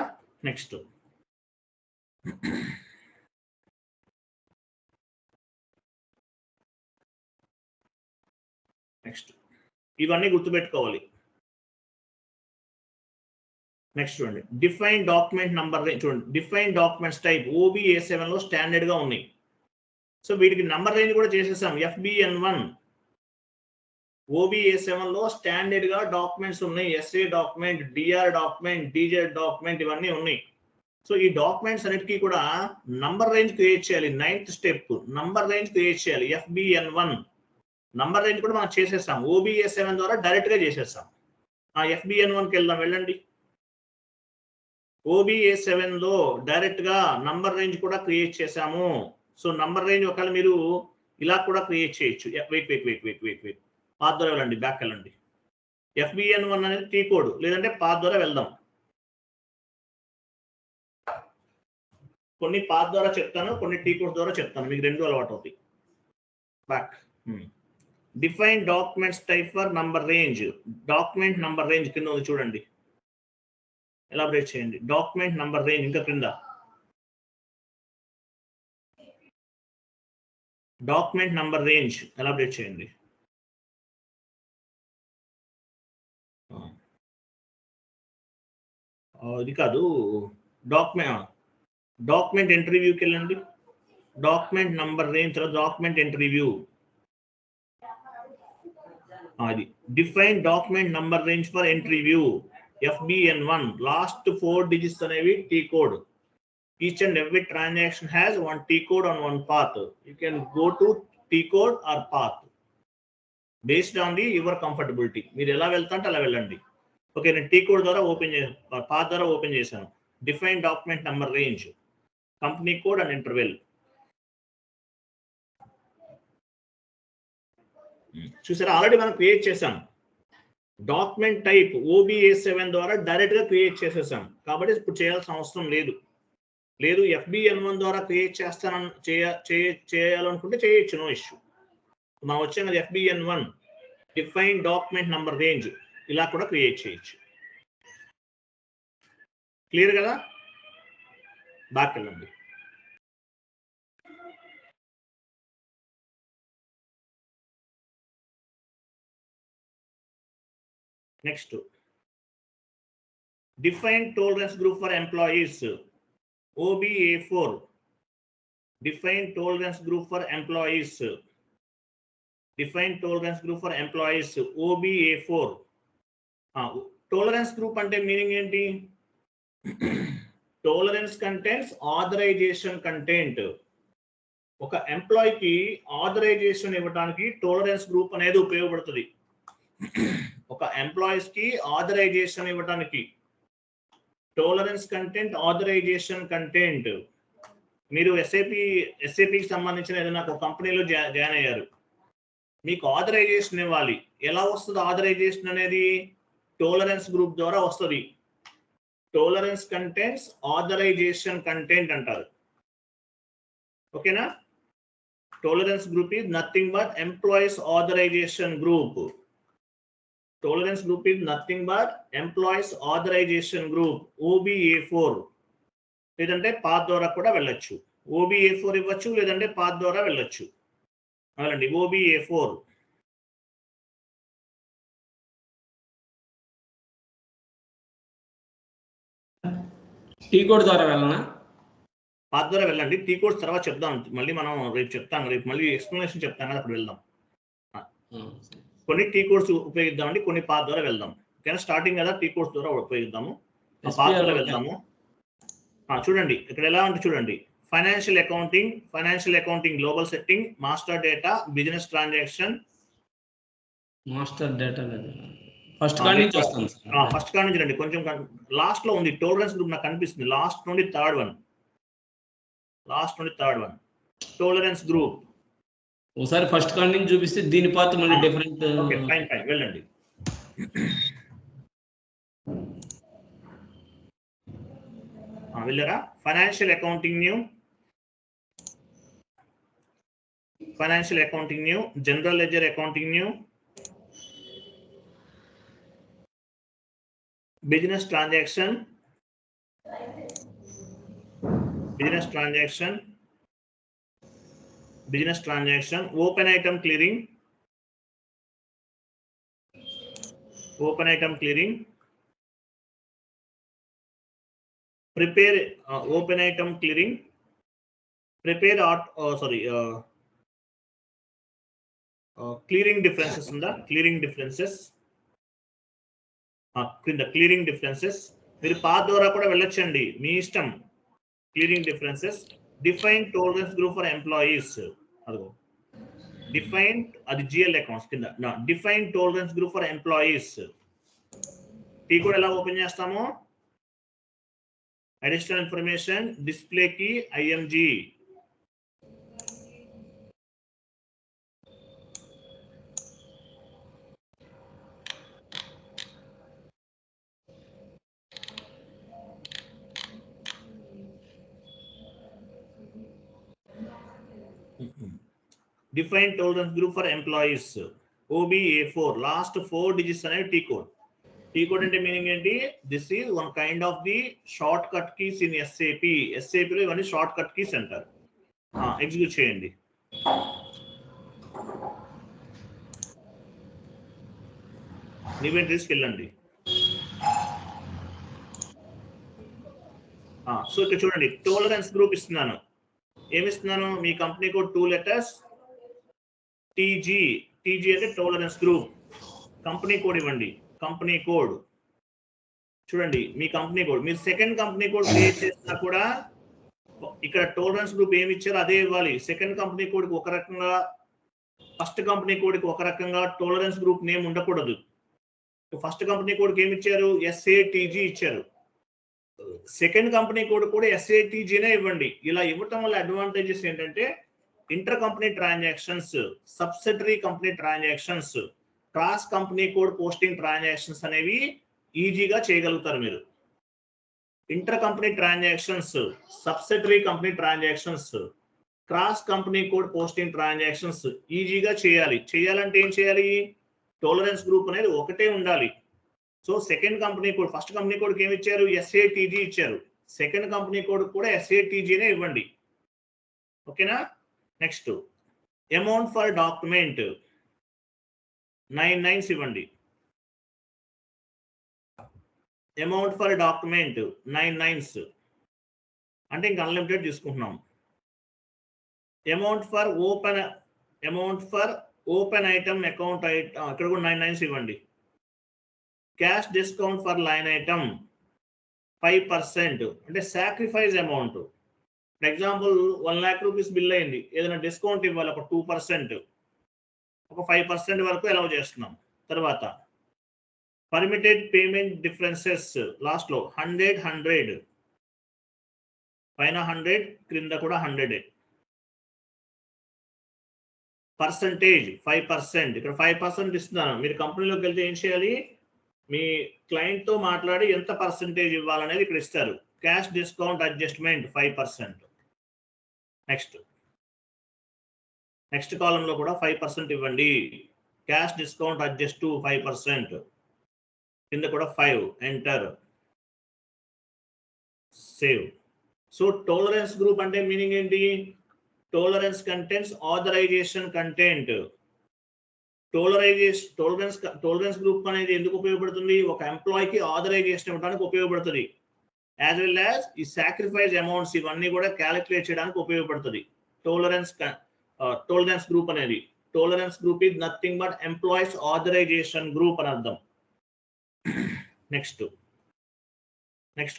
నెక్స్ట్ ఇవన్నీ గుర్తుపెట్టుకోవాలి. నెక్స్ట్ చూడండి, డిఫైన్ డాక్యుమెంట్ నంబర్ రేంజ్. చూడండి, డిఫైన్ డాక్యుమెంట్స్ టైప్ OBA7 లో స్టాండర్డ్ గా ఉన్నాయి. సో వీటికి నంబర్ రేంజ్ కూడా చేసేసాం. FBN1 OBA7 లో స్టాండర్డ్ గా డాక్యుమెంట్స్ ఉన్నాయి. SA document, DR document, DZ document, ఇవన్నీ ఉన్నాయి. సో ఈ డాక్యుమెంట్స్ అన్నిటికీ కూడా నంబర్ రేంజ్ క్రియేట్ చేయాలి. 9th step number range create చేయాలి. FBN1 నంబర్ రేంజ్ కూడా మనం చేసేసాం. OBA7 ద్వారా డైరెక్ట్ గా చేసేసాం. FBN1కి వెళ్దాం, వెళ్ళండి. OBA7 లో డైరెక్ట్ గా నంబర్ రేంజ్ కూడా క్రియేట్ చేసాము. సో నంబర్ రేంజ్ ఒకవేళ మీరు ఇలా కూడా క్రియేట్ చేయొచ్చు. వెయిట్ పాత్ ద్వారా వెళ్ళండి, బ్యాక్ వెళ్ళండి. FBN1 అనేది టీ కోడ్, లేదంటే పాత్ ద్వారా వెళ్దాం. కొన్ని పాత్ ద్వారా చెప్తాను, కొన్ని టీ కోడ్ ద్వారా చెప్తాను, మీకు రెండు అలవాటు అవుతాయి. Back. Define documents type for number range. Document number range కింద ఉంది చూడండి, ఎలాబరేట్ చేయండి. డాక్యుమెంట్ నంబర్ రేంజ్ ఇంకా క్రింద డాక్యుమెంట్ నంబర్ రేంజ్ ఎలాబరేట్ చేయండి. ఇది కాదు, డాక్యుమెంట్ ఎంట్రీ వ్యూకి వెళ్ళండి. డాక్యుమెంట్ నంబర్ రేంజ్ తర్వాత డాక్యుమెంట్ ఎంట్రీ వ్యూ. అది define document number range for entry view. FBN1 last 4 digits అనేవి T code. Each and every transaction has one T code on one path. You can go to T code or path based on your comfortability. మీరు ఎలా వెళ్తాంటే అలా వెళ్ళండి. Okay, నేను tea code ద్వారా open చేశాను, path ద్వారా open చేశాను. Define document number range, company code and interval. చూసారా, ఆల్రెడీ మనం క్రియేట్ చేసాం. డాక్యుమెంట్ టైప్ OBA7 ద్వారా డైరెక్ట్ గా క్రియేట్ చేసేసాం, కాబట్టి ఇప్పుడు చేయాల్సిన అవసరం లేదు. FBN1 ద్వారా క్రియేట్ చేయాలనుకుంటే చేయొచ్చు, నో ఇష్యూ. మనం వచ్చాం కదా FBN1 define document number range, ఇలా కూడా క్రియేట్ చేయొచ్చు. క్లియర్ కదా? బ్యాక్ వెళ్ళండి. Next, define tolerance group for employees OBA4. Define tolerance group for employees. Define tolerance group for employees OBA4. Tolerance group అంటే మీనింగ్ ఏంటి? Tolerance contents authorization content. ఒక ఎంప్లాయీకి authorization ఇవ్వడానికి టాలరెన్స్ గ్రూప్ అనేది ఉపయోగపడుతుంది. ఒక ఎంప్లాయీస్ కి ఆథరైజేషన్ ఇవ్వడానికి టాలరెన్స్ కంటెంట్, ఆథరైజేషన్ కంటెంట్. మీరు ఎస్ఏపికి సంబంధించిన ఏదైనా ఒక కంపెనీలో జాయిన్ అయ్యారు, మీకు ఆథరైజేషన్ ఇవ్వాలి. ఎలా వస్తుంది ఆథరైజేషన్ అనేది? టాలరెన్స్ గ్రూప్ ద్వారా వస్తుంది. టాలరెన్స్ కంటెంట్స్ ఆథరైజేషన్ కంటెంట్ అంటారు. ఓకేనా? Tolerance group is nothing but employees authorization group. Tolerance group is nothing but employees authorization group OBA4. లేదంటే పాత్ ద్వారా కూడా వెళ్ళొచ్చు. OBA4 ఇవ్వచ్చు, లేదంటే పాత్ ద్వారా వెళ్ళొచ్చు. అలాంటి OBA4. టీ కోడ్ ద్వారా వెళ్ళనా? పాత్ ద్వారా వెళ్ళండి. టీ కోడ్స్ తర్వాత చెప్దాం, మళ్ళీ మనం రేపు చెప్తాం, రేపు మళ్ళీ ఎక్స్ప్లెనేషన్ చెప్తాం కదా, అప్పుడు వెళ్దాం. కొన్ని టీ కోడ్స్ ఉపయోగిద్దామండి, కొన్ని పాత్ ద్వారా వెళ్దాం. ఓకేనా? స్టార్టింగ్ కదా, టీ కోడ్స్ ద్వారా ఉపయోగిద్దాము, పాత్ ద్వారా వెళ్దాము. చూడండి ఇక్కడ ఎలా ఉంటుంది చూడండి. Financial accounting global setting, master data, business transaction. Master data first కాడి నుంచి వస్తుంది. ఫస్ట్ కాడి నుంచి రండి, కొంచెం లాస్ట్ లో ఉంది టాలరెన్స్ గ్రూప్ నాకు కనిపిస్తుంది. లాస్ట్ నుండి థర్డ్ వన్ టాలరెన్స్ గ్రూప్. ఒకసారి ఫస్ట్ కాడి నుంచి చూపిస్తే దీని పాత మళ్ళీ డిఫరెంట్. ఓకే, ఫైన్ వెళ్ళండి. వెళ్ళరా? Financial accounting new, general ledger accounting new, business transaction, business transaction, open item clearing, prepare open item clearing, prepare clearing differences ఉందా, clearing differences, కింద క్లియరింగ్ డిఫరెన్సెస్, మీరు పాత్ ద్వారా కూడా వెళ్ళొచ్చండి, మీ ఇష్టం. Clearing differences, define tolerance group for employees, అదిగో define, అది జిఎల్ అకౌంట్స్ కింద define tolerance group for employees. T కూడా ఎలా ఓపెన్ చేస్తాము, అడిషనల్ ఇన్ఫర్మేషన్, డిస్ప్లేకి IMG, define tolerance group for employees, OBA4, last 4 digits అనేవి టీ కోడ్. టీ కోడ్ అంటే meaning ఏంటి, this is one kind of the short cut keys in SAP లో ఇవన్నీ short cut keys అంటారు. Execute చేయండి. ఇన్వెంటరీస్కి వెళ్ళండి. So ఇక్కడ చూడండి, టోలరెన్స్ గ్రూప్ ఇస్తున్నాను. ఏమిస్తున్నాను, మీ కంపెనీ కోడ్ 2 letters, టీజీ అంటే టోలరెన్స్ గ్రూప్. కంపెనీ కోడ్ ఇవ్వండి, కంపెనీ కోడ్ చూడండి, మీ కంపెనీ కోడ్. మీరు సెకండ్ కంపెనీ కోడ్ క్రియేట్ చేసినా కూడా ఇక్కడ టోలరెన్స్ గ్రూప్ ఏమి ఇచ్చారో అదే ఇవ్వాలి. సెకండ్ కంపెనీ కోడ్కి ఒక రకంగా, ఫస్ట్ కంపెనీ కోడ్కి ఒక రకంగా టోలరెన్స్ గ్రూప్ నేమ్ ఉండకూడదు. ఫస్ట్ కంపెనీ కోడ్కి ఏమి ఇచ్చారు, SATG ఇచ్చారు. సెకండ్ కంపెనీ కోడ్ కూడా SATGనే ఇవ్వండి. ఇలా ఇవ్వటం వల్ల అడ్వాంటేజెస్ ఏంటంటే, inter company transactions, subsidiary company transactions, cross company code posting transactions అనేవి ఈజీగా చేయగలుగుతారు మీరు. Inter company transactions, subsidiary company transactions, cross company code posting transactions ఈజీగా చేయాలంటే ఏం చేయాలి, టోలరెన్స్ గ్రూప్ అనేది ఒకటే ఉండాలి. So second company code, first company కోడ్కి ఏమి ఇచ్చారు, SATG ఇచ్చారు. సెకండ్ కంపెనీ కోడ్ కూడా SATGనే ఇవ్వండి. ఓకేనా. నెక్స్ట్, అమౌంట్ ఫర్ డాక్యుమెంట్ 9 9 ఇవ్వండి. అమౌంట్ ఫర్ డాక్యుమెంట్ 9 9 అంటే ఇంకా అన్లిమిటెడ్ తీసుకుంటున్నాం. Amount for open item account, ఇక్కడ కూడా 9 9 ఇవ్వండి. Cash discount for line item 5%, అంటే sacrifice amount. For example 1 lakh rupees bill అయింది, ఏదైనా డిస్కౌంట్ ఇవ్వాలి, ఒక 2%, ఒక 5% వరకు అలౌ చేస్తున్నాం. తర్వాత పర్మిటెడ్ పేమెంట్ డిఫరెన్సెస్, లాస్ట్ లో 100 పైన 100, క్రింద కూడా 100. పర్సంటేజ్ 5%, ఇక్కడ 5% ఇస్తున్నాను. మీరు కంపెనీలోకి వెళ్తే ఏం చేయాలి, మీ క్లయింట్ తో మాట్లాడి ఎంత పర్సంటేజ్ ఇవ్వాలనేది ఇక్కడ ఇస్తారు. Cash discount adjustment 5%. నెక్స్ట్ కాలంలో కూడా 5% ఇవ్వండి. క్యాష్ డిస్కౌంట్ అడ్జస్ట్ టు 5%, కింద కూడా 5, enter, save. So tolerance group అంటే మీనింగ్ ఏంటి, tolerance contents authorization content. Tolerance group అనేది ఎందుకు ఉపయోగపడుతుంది, ఒక ఎంప్లాయీకి ఆథరైజేషన్ ఇవ్వడానికి ఉపయోగపడుతుంది. యాజ్ వెల్ యాజ్ ఈ సాక్రిఫైస్ అమౌంట్స్ ఇవన్నీ కూడా క్యాలిక్యులేట్ చేయడానికి ఉపయోగపడుతుంది. టోలరెన్స్ గ్రూప్ అనేది, tolerance group is nothing but employees authorization group అని అర్థం. నెక్స్ట్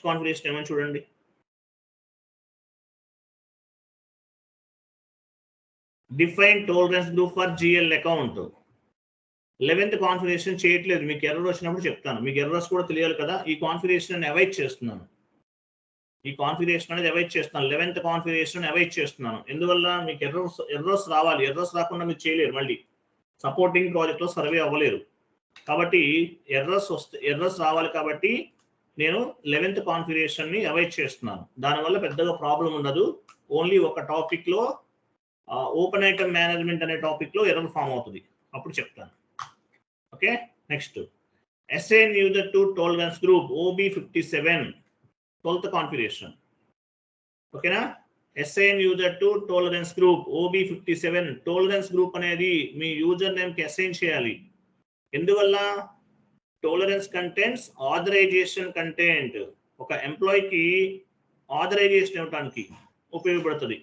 కాన్ఫిగరేషన్ ఏమని చూడండి. Define tolerance group for GL account. 11th configuration చేయట్లేదు, మీకు ఎర్రర్ వచ్చినప్పుడు చెప్తాను. మీకు ఎర్రర్స్ కూడా తెలియాలి కదా. ఈ కాన్ఫిగరేషన్ అవాయిడ్ చేస్తున్నాను. 11th కాన్ఫిగరేషన్ అవాయిడ్ చేస్తున్నాను. ఎందువల్ల, మీకు ఎర్రర్స్ రావాలి. ఎర్రర్స్ రాకుండా మీరు చేయలేరు, మళ్ళీ సపోర్టింగ్ ప్రాజెక్ట్ లో సర్వే అవ్వలేరు. కాబట్టి ఎర్రర్స్ రావాలి. కాబట్టి నేను 11th కాన్ఫిగరేషన్ ని అవాయిడ్ చేస్తున్నాను. దానివల్ల పెద్దగా ప్రాబ్లం ఉండదు. ఓన్లీ ఒక టాపిక్ లో, ఓపెన్ ఐటమ్ మేనేజ్మెంట్ అనే టాపిక్ లో ఎర్రర్ ఫామ్ అవుతుంది, అప్పుడు చెప్తాను. Okay. Next assign user to tolerance group OB57 12th configuration. ఓకేనా? assign user to tolerance group OB57 tolerance group అనేది మీ యూజర్ నేమ్ కి అసైన్ చేయాలి. ఎందువల్ల? టాలరెన్స్ కంటెంట్స్ ఆథరైజేషన్ కంటెంట్ ఒక ఎంప్లాయీకి ఆథరైజేషన్ ఇవ్వడానికి ఉపయోగపడుతుంది.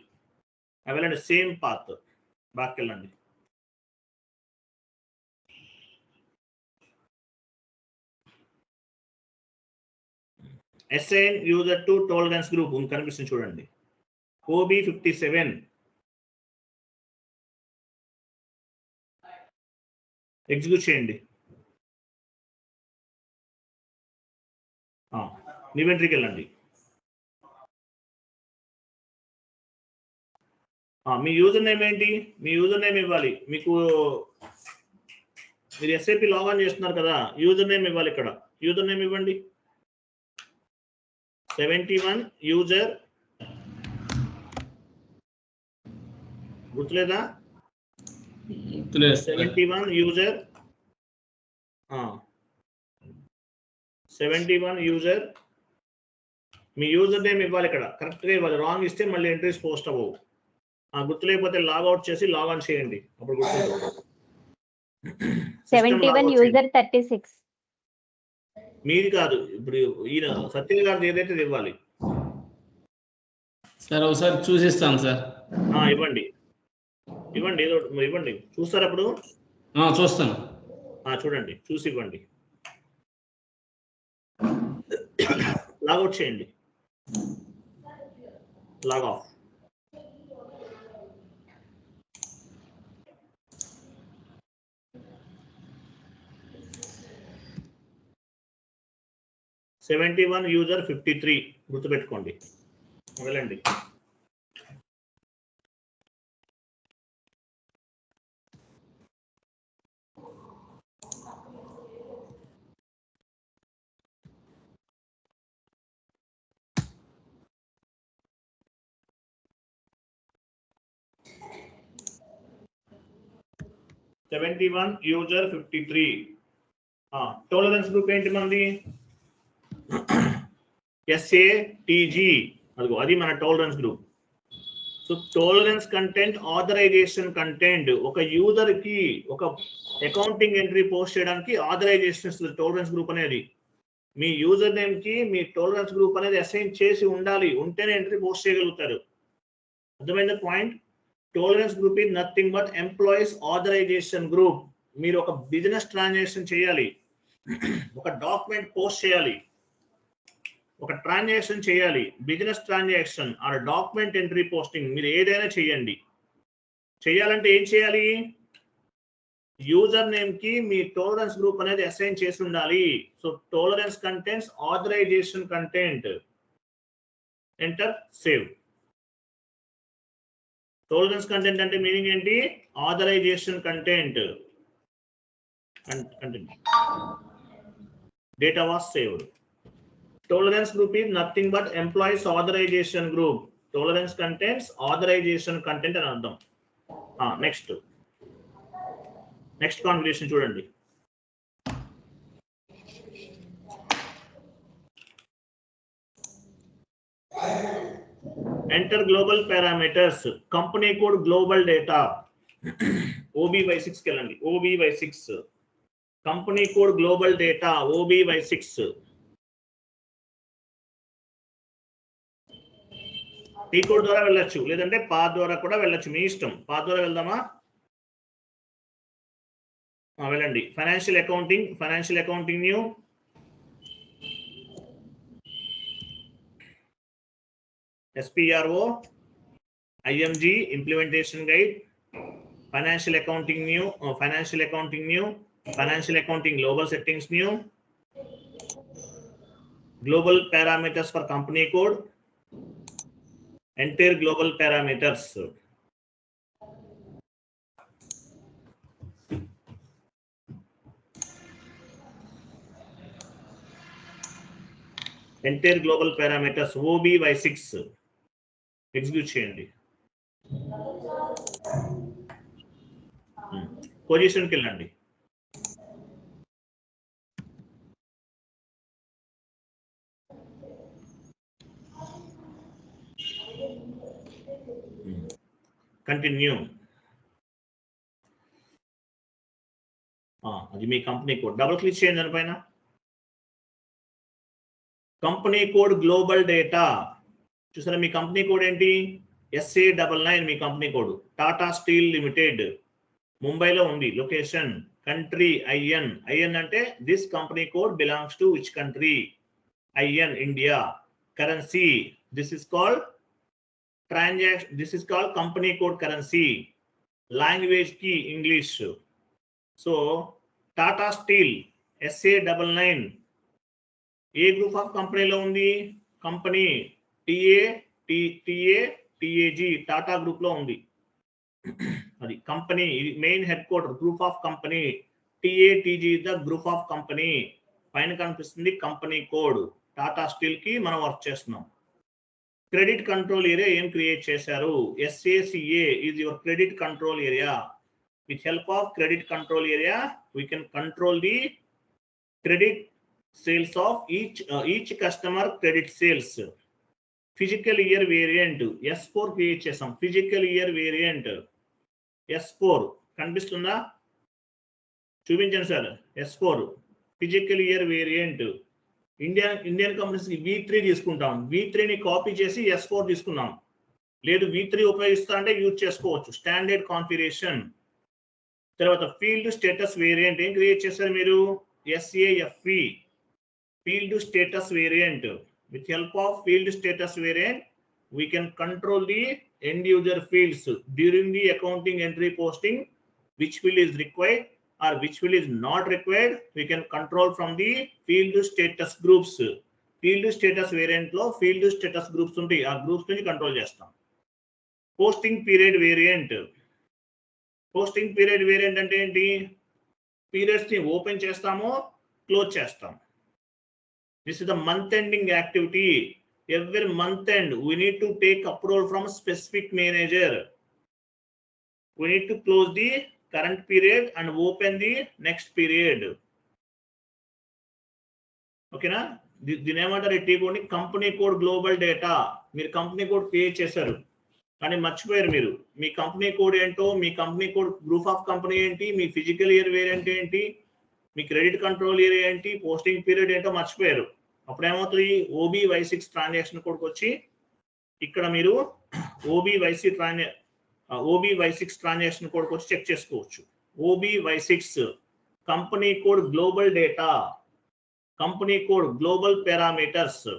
అవెళ్ళండి సేమ్ పాత్ బ్యాక్ వెళ్ళండి. assign user to tolerance group కనిపిస్తుంది చూడండి. OB57 ఎగ్జిక్యూట్ చేయండి. ఇన్వెంటరీకి వెళ్ళండి. మీ యూజర్ నేమ్ ఏంటి? మీ యూజర్ నేమ్ ఇవ్వాలి. మీకు మీరు SAP లాగిన్ చేస్తున్నారు కదా, యూజర్ నేమ్ ఇవ్వాలి. ఇక్కడ యూజర్ నేమ్ ఇవ్వండి. 71 యూజర్ గుర్తులేదా? 71 యూజర్ 71 యూజర్ మీ యూజర్ నేమ్ ఇవ్వాలి. ఇక్కడ కరెక్ట్ గా ఇవ్వాలి. రాంగ్ ఇస్తే మళ్ళీ ఎంట్రీస్ పోస్ట్ అవ్వవు. గుర్తులేకపోతే లాగౌట్ చేసి లాగాన్ చేయండి. అప్పుడు గుర్తు. 71 యూజర్ 36 మీది కాదు, ఇప్పుడు ఈయన సత్యం గారిది ఏదైతే ఇవ్వాలి. సార్ ఒకసారి చూసిస్తాను సార్. ఇవ్వండి ఇవ్వండి, ఏదో ఇవ్వండి. చూస్తారు అప్పుడు? చూస్తాను. చూడండి, చూసి ఇవ్వండి. లాగౌట్ చేయండి. Log of. $71 యూజర్ 53 గుర్తుపెట్టుకోండి. వెళ్ళండి. $71 యూజర్ 53. టాలరెన్స్ గ్రూప్ ఏంటి మంది? SATG. అదిగో అది మన tolerance group. So tolerance content authorization content ఒక యూజర్ కి ఒక అకౌంటింగ్ ఎంట్రీ పోస్ట్ చేయడానికి ఆథరైజేషన్ ఇస్తుంది టాలరెన్స్ గ్రూప్ అనేది. మీ యూజర్ నేమ్ కి మీ టాలరెన్స్ గ్రూప్ అనేది అసైన్ చేసి ఉండాలి, ఉంటేనే ఎంట్రీ పోస్ట్ చేయగలుగుతారు. అర్థమైంది point? Tolerance group is nothing but employees authorization group. మీరు ఒక బిజినెస్ ట్రాన్సాక్షన్ చేయాలి, ఒక డాక్యుమెంట్ పోస్ట్ చేయాలి, ఒక ట్రాన్సాక్షన్ చేయాలి, business transaction or document entry posting మీరు ఏదైనా చేయండి. చేయాలంటే ఏం చేయాలి? యూజర్ నేమ్ కి మీ టాలరెన్స్ గ్రూప్ అనేది అసైన్ చేసి ఉండాలి. So tolerance contents authorization content, enter, save. Tolerance content అంటే మీనింగ్ ఏంటి? Authorization content. Data was saved. Tolerance group is nothing but employees authorization group. Tolerance contains authorization content అని అర్థం. Next configuration చూడండి. Enter global parameters, company code global data. OBY6 కి వెళ్ళండి. OBY6 company code global data OBY6. ఈ code ద్వారా వెళ్ళొచ్చు, లేదంటే path ద్వారా కూడా వెళ్ళొచ్చు, మీ ఇష్టం. పాత్ ద్వారా వెళ్దామా? వెళ్ళండి. Financial accounting new, SPRO, IMG implementation guide, financial accounting new, financial accounting global settings new, global parameters for company code, enter global parameters. Enter global parameters OBY6 execute చేయండి. పొజిషన్కి వెళ్ళండి. కంటిన్యూ. అది మీ కంపెనీ కోడ్. డబుల్ క్లిక్ చేయండి దానిపైన. Company code global data. చూసారా మీ company code ఏంటి? SA99 మీ company code. Tata steel limited ముంబైలో ఉంది లొకేషన్. కంట్రీ ఐఎన్ అంటే this company code belongs to which country? IN India. Currency this is called transaction, this is called company code currency. Language key English. So Tata Steel SA99 A group of కంపెనీలో ఉంది? Company TAG Tata group లో ఉంది. అది company main head quarter group of company. TATG the group of company. పైన కనిపిస్తుంది company code. Tata steel కి మనం work చేస్తున్నాం. క్రెడిట్ కంట్రోల్ ఏరియా ఏం క్రియేట్ చేశారు? SACA is your credit control area. With help of credit control area, we can control the credit sales of each customer credit sales. Physical year variant S4 create చేసాం. Physical year variant S4 కనిపిస్తుందా? చూపించండి sir. S4 physical year variant. Indian companies V3 తీసుకుంటాం. V3ని copy చేసి S4 తీసుకున్నాం. లేదు V3 ఉపయోగిస్తా అంటే use చేసుకోవచ్చు. Standard configuration. తర్వాత ఫీల్డ్ స్టేటస్ వేరియంట్ ఏం క్రియేట్ చేశారు మీరు? SAFE field status variant. With help of field status variant we can control the end user fields during the accounting entry posting, which field is required or which field is not required. We can control from the field status groups. Field status variant లో field status groups ఉంటాయి. ఆ groups నుంచి control చేస్తాం. Posting period variant. Posting period variant అంటే ఏంటి? Periods ని open చేస్తామో close చేస్తాం. This is the month ending activity. Every month end we need to take approval from a specific manager. We need to close the current period and open the next period. ఓకేనా? దీని ఏమంటారు? ఈ కోడ్ని company code global data. మీరు company code create చేశారు కానీ మర్చిపోయారు మీరు. మీ కంపెనీ కోడ్ ఏంటో, మీ company code group of company ఏంటి, మీ ఫిజికల్ ఇయర్ వేరియంట్ ఏంటి, మీ క్రెడిట్ కంట్రోల్ ఏరియా ఏంటి, పోస్టింగ్ పీరియడ్ ఏంటో మర్చిపోయారు. అప్పుడు ఏమవుతుంది? OBY6 ట్రాన్సాక్షన్ కోడ్కి వచ్చి ఇక్కడ మీరు OBY6 ట్రాన్సాక్షన్ కోడ్కి వచ్చి చెక్ చేసుకోవచ్చు. OBY6 company code global data, company code global parameters.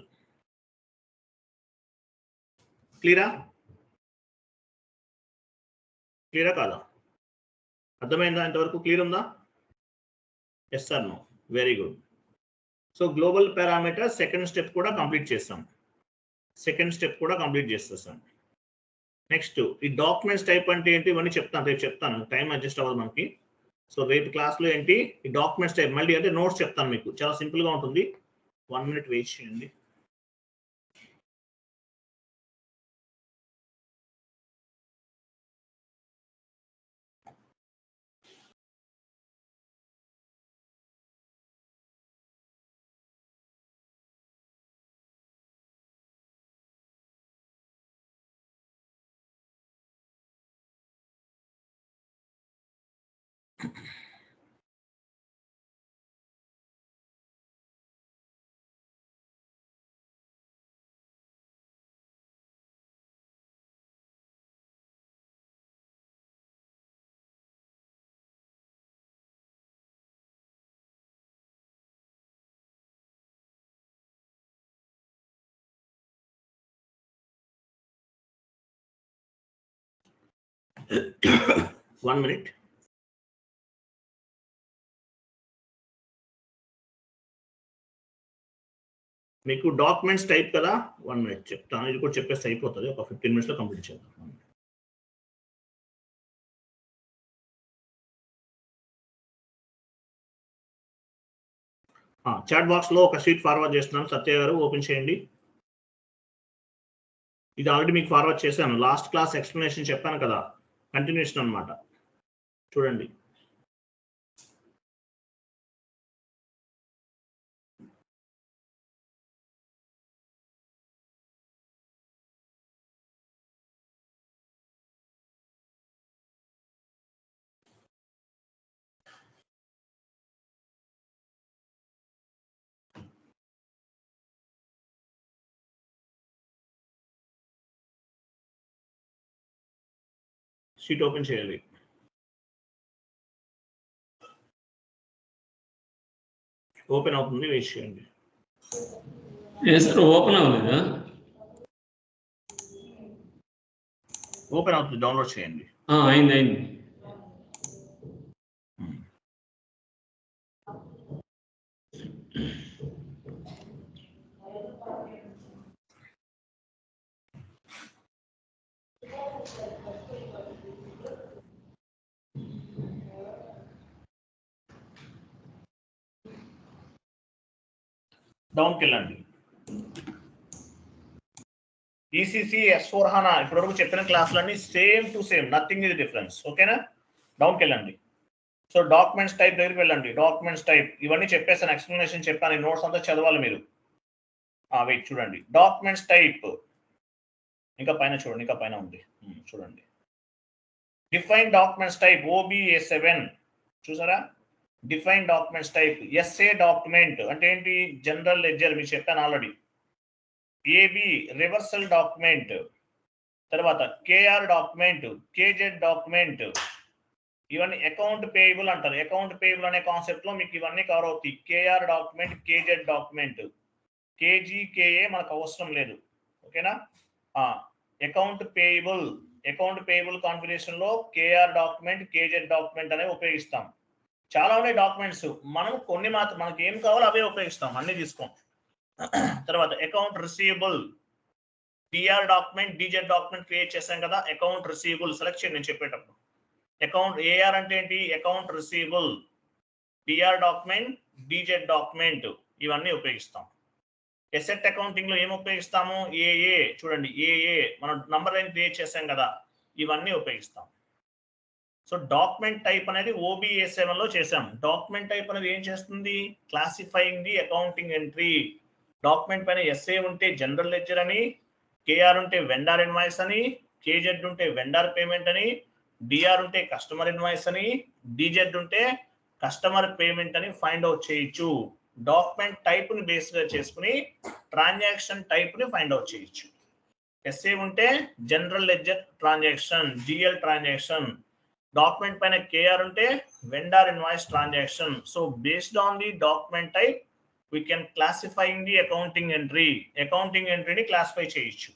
క్లియరా కాదా? అర్థమైందా? ఇంతవరకు క్లియర్ ఉందా? Yes or no? Very good. So global parameter second step కూడా కంప్లీట్ చేస్తాం. నెక్స్ట్ ఈ డాక్యుమెంట్స్ టైప్ అంటే ఏంటి ఇవన్నీ చెప్తాను, రేపు చెప్తాను. టైం అడ్జస్ట్ అవ్వదు మనకి. సో రేపు క్లాస్లో ఏంటి ఈ డాక్యుమెంట్స్ టైప్ మళ్ళీ అంటే నోట్స్ చెప్తాను మీకు. చాలా సింపుల్గా ఉంటుంది. 1 minute వెయిట్ చేయండి. One minute. మీకు డాక్యుమెంట్స్ టైప్ కదా, 1 minute చెప్తాను. ఇది కూడా చెప్పేస్తే అయిపోతుంది. ఒక 15 minutes లో కంప్లీట్ చేద్దాం. చాట్ బాక్స్ లో ఒక షీట్ ఫార్వర్డ్ చేస్తున్నాను. సత్య గారు ఓపెన్ చేయండి. ఇది ఆల్రెడీ మీకు ఫార్వర్డ్ చేశాను. లాస్ట్ క్లాస్ ఎక్స్ప్లెనేషన్ చెప్పాను కదా, కంటిన్యూషన్ అన్నమాట. చూడండి. షీట్ ఓపెన్ చేయాలి. ఓపెన్ అవుతుంది, వెయిట్ చేయండి. ఓపెన్ అవ్వలేదా? ఓపెన్ అవుతుంది, డౌన్లోడ్ చేయండి. అయింది. డౌన్కి వెళ్ళండి. ECC S/4HANA ఇప్పటివరకు చెప్పిన క్లాసులన్నీ same to same, nothing is difference. ఓకేనా? డౌన్కి వెళ్ళండి. సో డాక్యుమెంట్స్ టైప్ దగ్గరికి వెళ్ళండి. డాక్యుమెంట్స్ టైప్ ఇవన్నీ చెప్పేసాను, ఎక్స్ప్లెనేషన్ చెప్పాను, నోట్స్ అంతా చదవాలి మీరు. వెయిట్ చూడండి. డాక్యుమెంట్స్ టైప్ ఇంకా పైన చూడండి, ఇంకా పైన ఉంది చూడండి. డిఫైన్ డాక్యుమెంట్స్ టైప్ OBA7 చూసారా? Define documents type. SA document అంటే ఏంటి? జనరల్ లెడ్జర్, మీకు చెప్పాను ఆల్రెడీ. AB reversal document. తర్వాత KR డాక్యుమెంట్, KZ డాక్యుమెంట్. ఇవన్నీ అకౌంట్ పేయబుల్ అంటారు. అకౌంట్ పేయబుల్ అనే కాన్సెప్ట్ లో మీకు ఇవన్నీ కవర్ అవుతాయి. KR document, KZ document. KG KA మనకు అవసరం లేదు. ఓకేనా? అకౌంట్ పేయబుల్ కాన్ఫిగరేషన్ లో KR డాక్యుమెంట్, KZ డాక్యుమెంట్ అనేవి ఉపయోగిస్తాం. చాలా ఉన్నాయి డాక్యుమెంట్స్, మనం కొన్ని మాత్రం మనకి ఏం కావాలో అవే ఉపయోగిస్తాం, అన్ని తీసుకోం. తర్వాత account receivable. DR document, DZ document create చేశాం కదా. అకౌంట్ రిసీవబుల్ సెలెక్ట్ చేయండి నేను చెప్పేటప్పుడు. అకౌంట్ AR అంటే ఏంటి? Account receivable. DR document, DZ document ఇవన్నీ ఉపయోగిస్తాం. ఎసెట్ అకౌంటింగ్ లో ఏం ఉపయోగిస్తాము? AA చూడండి, AA మనం నంబర్ లైన్ క్రియేట్ చేసాం కదా, ఇవన్నీ ఉపయోగిస్తాం. సో డాక్యుమెంట్ టైప్ అనేది OBA7 లో చేసాం. డాక్యుమెంట్ టైప్ అనేది ఏం చేస్తుంది? Classifying the accounting entry. Document పైన SA ఉంటే జనరల్ లెడ్జర్ అని, KR ఉంటే వెండర్ ఇన్వాయిస్ అని, KZ ఉంటే వెండర్ పేమెంట్ అని, DR ఉంటే కస్టమర్ ఇన్వాయిస్ అని, DZ ఉంటే కస్టమర్ పేమెంట్ అని ఫైండ్ అవుట్ చేయొచ్చు. డాక్యుమెంట్ టైప్ ని బేస్ గా చేసుకుని ట్రాన్సాక్షన్ టైప్ ని ఫైండ్ అవుట్ చేయొచ్చు. SA ఉంటే general ledger transaction, GL transaction. Document పైన KR ఉంటే vendor invoice transaction. So based on the document type we can classifying the accounting entry. Accounting ఎంట్రీని classify చేయొచ్చు.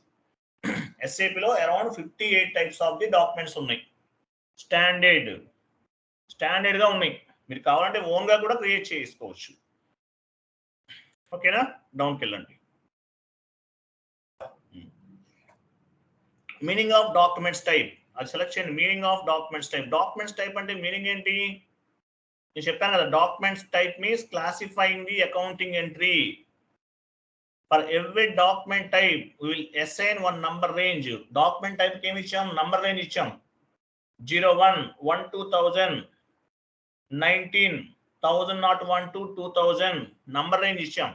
SAP లో around 58 types of the documents ఉన్నాయి. Standard గా ఉన్నాయి. మీరు కావాలంటే ఓన్ గా కూడా క్రియేట్ చేసుకోవచ్చు. ఓకేనా? డౌన్కి వెళ్ళండి. మీనింగ్ ఆఫ్ డాక్యుమెంట్స్ టైప్ అది సెలెక్ట్ చేయండి. Meaning of documents type. Documents type అంటే మీనింగ్ ఏంటి? నేను చెప్పాను కదా, documents type means classifying the accounting entry. For every document type we will assign one number range. Document type కి ఏమి ఇచ్చాం? నంబర్ రేంజ్ ఇచ్చాం. 01 1 2000 19 1001 to 2000 నంబర్ రేంజ్ ఇచ్చాం.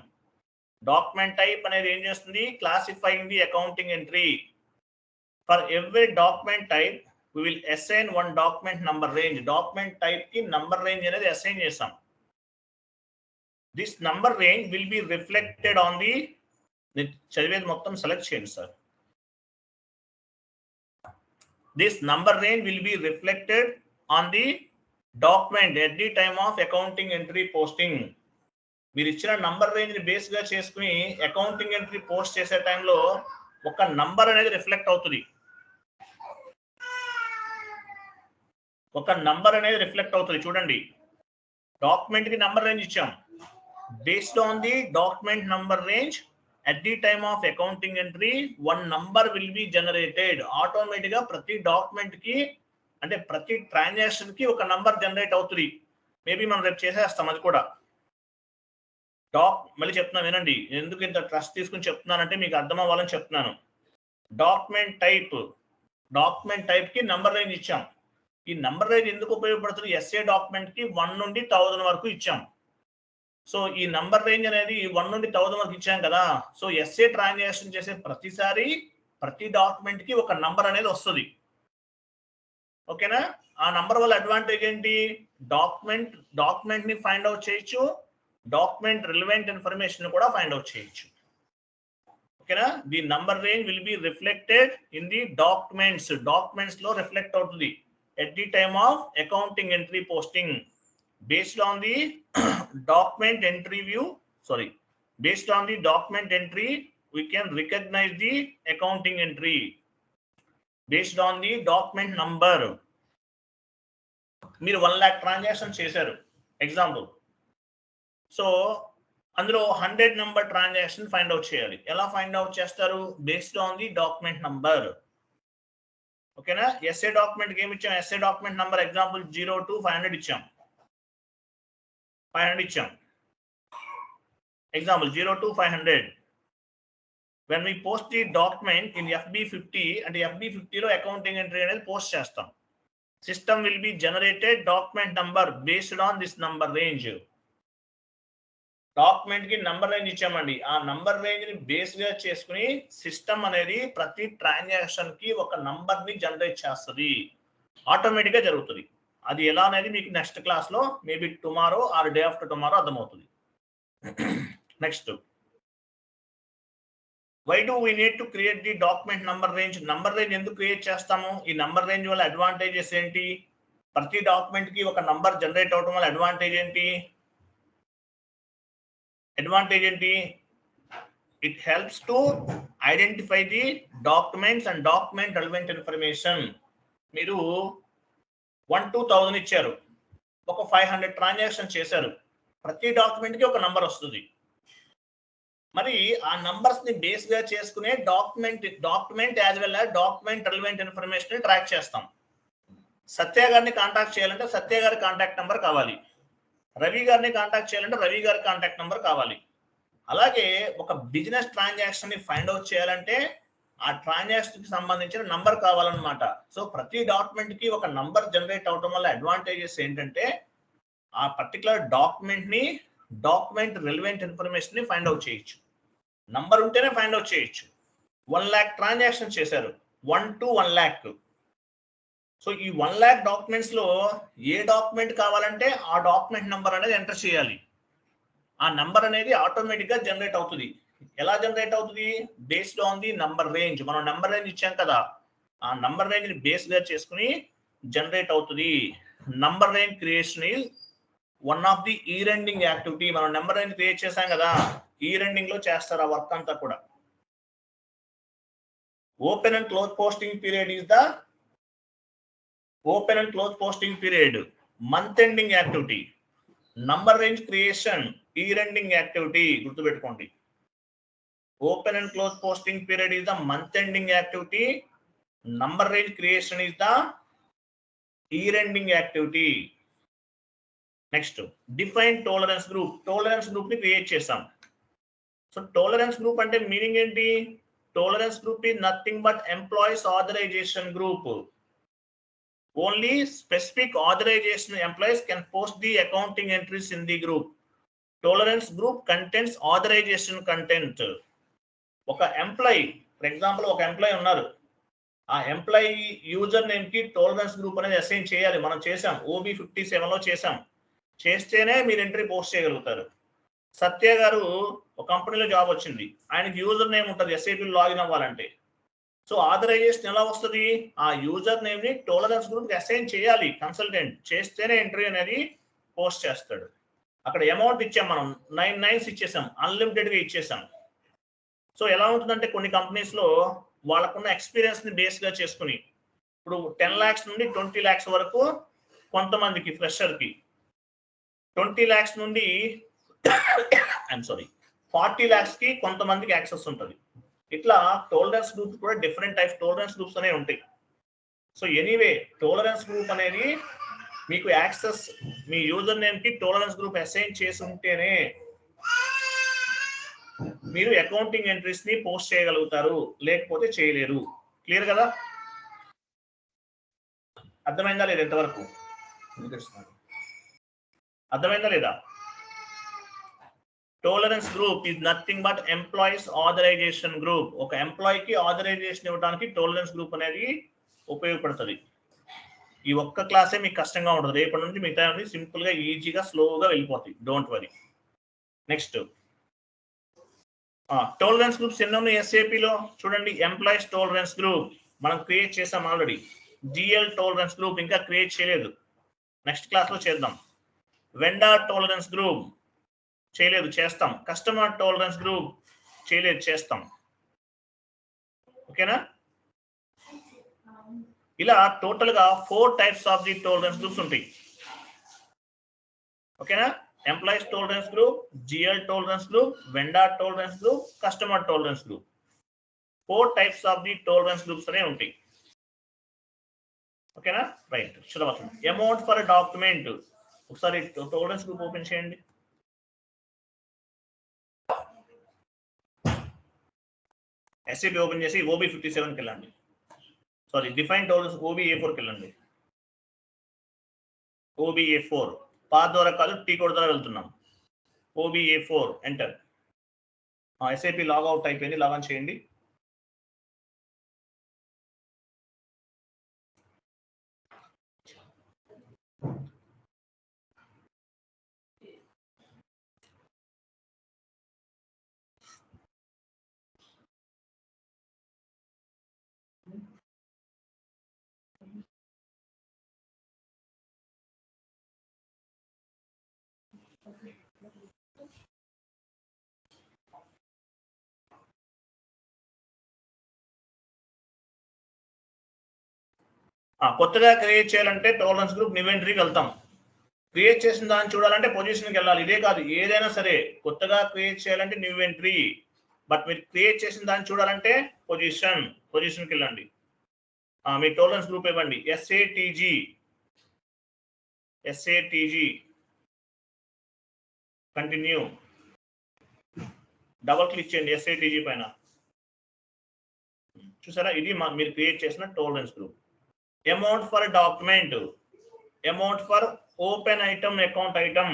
డాక్యుమెంట్ టైప్ అనేది ఏం చేస్తుంది? Classifying the accounting entry. For every document type we will assign one document number range. Document type ki number range అనేది assign చేసాం. This number range will be reflected on the చదివేది మొత్తం select చేయండి sir. This number range will be reflected on the document at the time of accounting entry posting. మీరు ఇచ్చిన number range ని base గా చేసుకుని అకౌంటింగ్ ఎంట్రీ పోస్ట్ చేసే టైంలో ఒక నంబర్ అనేది రిఫ్లెక్ట్ అవుతుంది. ఒక నంబర్ అనేది రిఫ్లెక్ట్ అవుతుంది. చూడండి, డాక్యుమెంట్ కి నంబర్ రేంజ్ ఇచ్చాం. Based on the document number range at the time of accounting entry one number will be generated. Automatic గా ప్రతి డాక్యుమెంట్ కి అంటే ప్రతి ట్రాన్సాక్షన్ కి ఒక నంబర్ జనరేట్ అవుతుంది. మేబీ మనం రేపు చేసేస్తాం అది కూడా. మళ్ళీ చెప్తున్నా వినండి, ఎందుకు ఇంత ట్రస్ట్ తీసుకుని చెప్తున్నానంటే మీకు అర్థం అవ్వాలని చెప్తున్నాను. డాక్యుమెంట్ టైప్ కి నంబర్ రేంజ్ ఇచ్చాం. ఈ నంబర్ రేంజ్ ఎందుకు ఉపయోగపడుతుంది? SA డాక్యుమెంట్ కి 1 నుండి 1000 వరకు ఇచ్చాం. సో ఈ నంబర్ రేంజ్ అనేది 1 నుండి 1000 వరకు ఇచ్చాం కదా. సో SA ట్రాన్సాక్షన్ చేసే ప్రతిసారి ప్రతి డాక్యుమెంట్ కి ఒక నంబర్ అనేది వస్తుంది. ఓకేనా? ఆ నంబర్ వల్ల అడ్వాంటేజ్ ఏంటి? డాక్యుమెంట్ ని ఫైండ్ అవుట్ చేయొచ్చు, డాక్యుమెంట్ రిలవెంట్ ఇన్ఫర్మేషన్ కూడా ఫైండ్ అవుట్ చేయొచ్చు. ఓకేనా. The number range will be reflected in the documents లో రిఫ్లెక్ట్ అవుతుంది at the time of accounting entry posting based on the document entry we can recognize the accounting entry based on the document number. మీరు 1 lakh transaction చేశారు example. So అందులో 100 number transaction find out చేయాలి. ఎలా find out చేస్తారు? Based on the document number. ఓకేనా. SA document ఏమి ఇచ్చాం? SA document number example 0 to 500 ఇచ్చాం. 500 ఇచ్చాం example 0 to 500. when we post the document in FB50 అంటే FB50 లో అకౌంటింగ్ ఎంట్రీ అనేది పోస్ట్ చేస్తాం. System will be generated document number based on this number range. Document కి number range ఇచ్చామండి. ఆ number range ని బేస్ గా చేసుకుని సిస్టమ్ అనేది ప్రతి ట్రాన్సాక్షన్ కి ఒక నంబర్ ని జనరేట్ చేస్తుంది. ఆటోమేటిక్ గా జరుగుతుంది. అది ఎలా అనేది మీకు నెక్స్ట్ క్లాస్ లో maybe tomorrow or day after tomorrow అర్థమవుతుంది. Next, why do we need to create the document number range? Number range ఎందుకు క్రియేట్ చేస్తాము? ఈ నంబర్ రేంజ్ వల్ల అడ్వాంటేజెస్ ఏంటి? ప్రతి డాక్యుమెంట్ కి ఒక నంబర్ జనరేట్ అవడం వల్ల అడ్వాంటేజ్ ఏంటి? It helps to identify the documents and document relevant information. మీరు 1,000 ఇచ్చారు, ఒక 500 ట్రాన్సాక్షన్ చేశారు, ప్రతి డాక్యుమెంట్ కి ఒక నంబర్ వస్తుంది. మరి ఆ నంబర్స్ ని బేస్ గా చేసుకునే document as well as document relevant information track చేస్తాం. సత్య గారిని కాంటాక్ట్ చేయాలంటే సత్య గారి కాంటాక్ట్ నెంబర్ కావాలి. రవి గారిని కాంటాక్ట్ చేయాలంటే రవి గారి కాంటాక్ట్ నెంబర్ కావాలి. అలాగే ఒక బిజినెస్ ట్రాన్సాక్షన్ ని ఫైండ్ అవుట్ చేయాలంటే ఆ ట్రాన్సాక్షన్ కి సంబంధించిన నంబర్ కావాలన్నమాట. సో ప్రతి డాక్యుమెంట్ కి ఒక నంబర్ జనరేట్ అవడం వల్ల అడ్వాంటేజెస్ ఏంటంటే ఆ పర్టికులర్ డాక్యుమెంట్ ని డాక్యుమెంట్ రెలవెంట్ ఇన్ఫర్మేషన్ ని ఫైండ్ అవుట్ చేయొచ్చు. నంబర్ ఉంటేనే ఫైండ్ అవుట్ చేయొచ్చు. 1 lakh ట్రాన్సాక్షన్ చేశారు, 1 to 1 lakh. సో ఈ 1 lakh డాక్యుమెంట్స్ లో ఏ డాక్యుమెంట్ కావాలంటే ఆ డాక్యుమెంట్ నంబర్ అనేది ఎంటర్ చేయాలి. ఆ నంబర్ అనేది ఆటోమేటిక్ గా జనరేట్ అవుతుంది. ఎలా జనరేట్ అవుతుంది? Based on the number range. మనం నంబర్ రేంజ్ ఇచ్చాం కదా, ఆ నంబర్ రేంజ్ ని బేస్ గా చేసుకుని జనరేట్ అవుతుంది. Number range creation is one of the year ending activity. మనం నెంబర్ రేంజ్ క్రియేట్ చేసాం కదా, ఇయర్ ఎండింగ్ లో చేస్తారు ఆ వర్క్ అంతా కూడా. Open and close posting period is the month ending activity. Number range creation year ending activity. గుర్తుపెట్టుకోండి, open and close posting period is the month ending activity. Number range creation is the year ending activity. Next, define tolerance group. Tolerance group ని create చేసాం. So tolerance group అంటే meaning ఏంటి? Tolerance group is nothing but employees authorization group. Only specific authorization employees can post the accounting entries in the group. Tolerance group contents authorization content. ఒక employee, for example ఒక employee ఉన్నారు, ఆ employee user name కి tolerance group అనేది assign చేయాలి. మనం చేసాం, OB57 లో చేసాం. చేస్తేనే మీరు ఎంట్రీ పోస్ట్ చేయగలుగుతారు. సత్య గారు ఒక కంపెనీలో జాబ్ వచ్చింది, ఆయనకి యూజర్ నేమ్ ఉంటుంది SAP లాగిన్ అవ్వాలంటే. సో ఆథరైజేషన్ ఎలా వస్తుంది? ఆ యూజర్ నేమ్ ని టాలరెన్స్ గ్రూప్ కి అసైన్ చేయాలి కన్సల్టెంట్, చేస్తేనే ఎంట్రీ అనేది పోస్ట్ చేస్తాడు. అక్కడ అమౌంట్ ఇచ్చాం, మనం 9 nines ఇచ్చేసాం, అన్లిమిటెడ్ గా ఇచ్చేసాం. సో ఎలా ఉంటుందంటే కొన్ని కంపెనీస్ లో వాళ్ళకున్న ఎక్స్పీరియన్స్ ని బేస్ గా చేసుకుని ఇప్పుడు 10 lakhs నుండి 20 lakhs వరకు కొంతమందికి ఫ్రెషర్ కి, 20 lakhs నుండి 40 lakhs కి కొంతమందికి యాక్సెస్ ఉంటుంది. ఇట్లా టాలరెన్స్ గ్రూప్ కూడా డిఫరెంట్ టైప్స్ టాలరెన్స్ గ్రూప్స్ అనేవి ఉంటాయి. సో ఎనీవే టాలరెన్స్ గ్రూప్ అనేది మీకు యాక్సెస్, మీ యూజర్ నేమ్ కి టాలరెన్స్ గ్రూప్ అసైన్ చేసి ఉంటేనే మీరు అకౌంటింగ్ ఎంట్రీస్ ని పోస్ట్ చేయగలుగుతారు, లేకపోతే చేయలేరు. క్లియర్ కదా? అర్థమైందా లేదా? ఎంతవరకు అర్థమైందా లేదా? Tolerance group is nothing but employees authorization group. ఒక ఎంప్లాయీకి ఆథరైజేషన్ ఇవ్వడానికి టాలరెన్స్ గ్రూప్ అనేది ఉపయోగపడుతుంది. ఈ ఒక్క క్లాసే మీకు కష్టంగా ఉంటుంది, రేపటి నుంచి మిగతా సింపుల్ గా ఈజీగా స్లోగా వెళ్ళిపోతాయి. Don't worry. Next, tolerance groups ఎన్ని ఉన్నాయి ఎస్ఏపిలో చూడండి. ఎంప్లాయీస్ టోలరెన్స్ గ్రూప్ మనం క్రియేట్ చేసాం ఆల్రెడీ. జిఎల్ టోలరెన్స్ గ్రూప్ ఇంకా క్రియేట్ చేయలేదు, నెక్స్ట్ క్లాస్ లో చేద్దాం. వెండార్ టోలరెన్స్ గ్రూప్ చేయలేదు, చేస్తాం. కస్టమర్ టోలరెన్స్ గ్రూప్ చేయలేదు, చేస్తాం. ఓకేనా? ఇలా టోటల్ గా 4 types of the tolerance groups ఉంటాయి. ఓకేనా? Employees tolerance group, GL tolerance group, vendor tolerance group, customer tolerance group. 4 types of the tolerance groups అనే ఉంటాయి. ఓకేనా? రైట్. చూడవచ్చు అమౌంట్ ఫర్ డాక్యుమెంట్. ఒకసారి టోలరెన్స్ గ్రూప్ ఓపెన్ చేయండి. ఎస్ఏపి ఓపెన్ చేసి OB 57కి వెళ్ళండి. సారీ, డిఫైన్ టోలరెన్స్ OBA4కి వెళ్ళండి. OBA4 పాత్ ద్వారా కాదు, టీ కోడ్ ద్వారా వెళ్తున్నాం. OBA4 enter. ఎస్ఏపి లాగౌట్ అయిపోయింది, లాగాన్ చేయండి. కొత్తగా క్రియేట్ చేయాలంటే టోలరెన్స్ గ్రూప్ న్యూ ఎంట్రీకి వెళ్తాం. క్రియేట్ చేసిన దాన్ని చూడాలంటే పొజిషన్కి వెళ్ళాలి. ఇదే కాదు, ఏదైనా సరే కొత్తగా క్రియేట్ చేయాలంటే న్యూ ఎంట్రీ. బట్ మీరు క్రియేట్ చేసిన దాన్ని చూడాలంటే పొజిషన్కి వెళ్ళండి. మీ టోలరెన్స్ గ్రూప్ ఇవ్వండి. SATG continue. డబుల్ క్లిక్ చేయండి SATG పైన. చూసారా, ఇది మీరు క్రియేట్ చేసిన tolerance group. Amount for document, amount for open item, account item,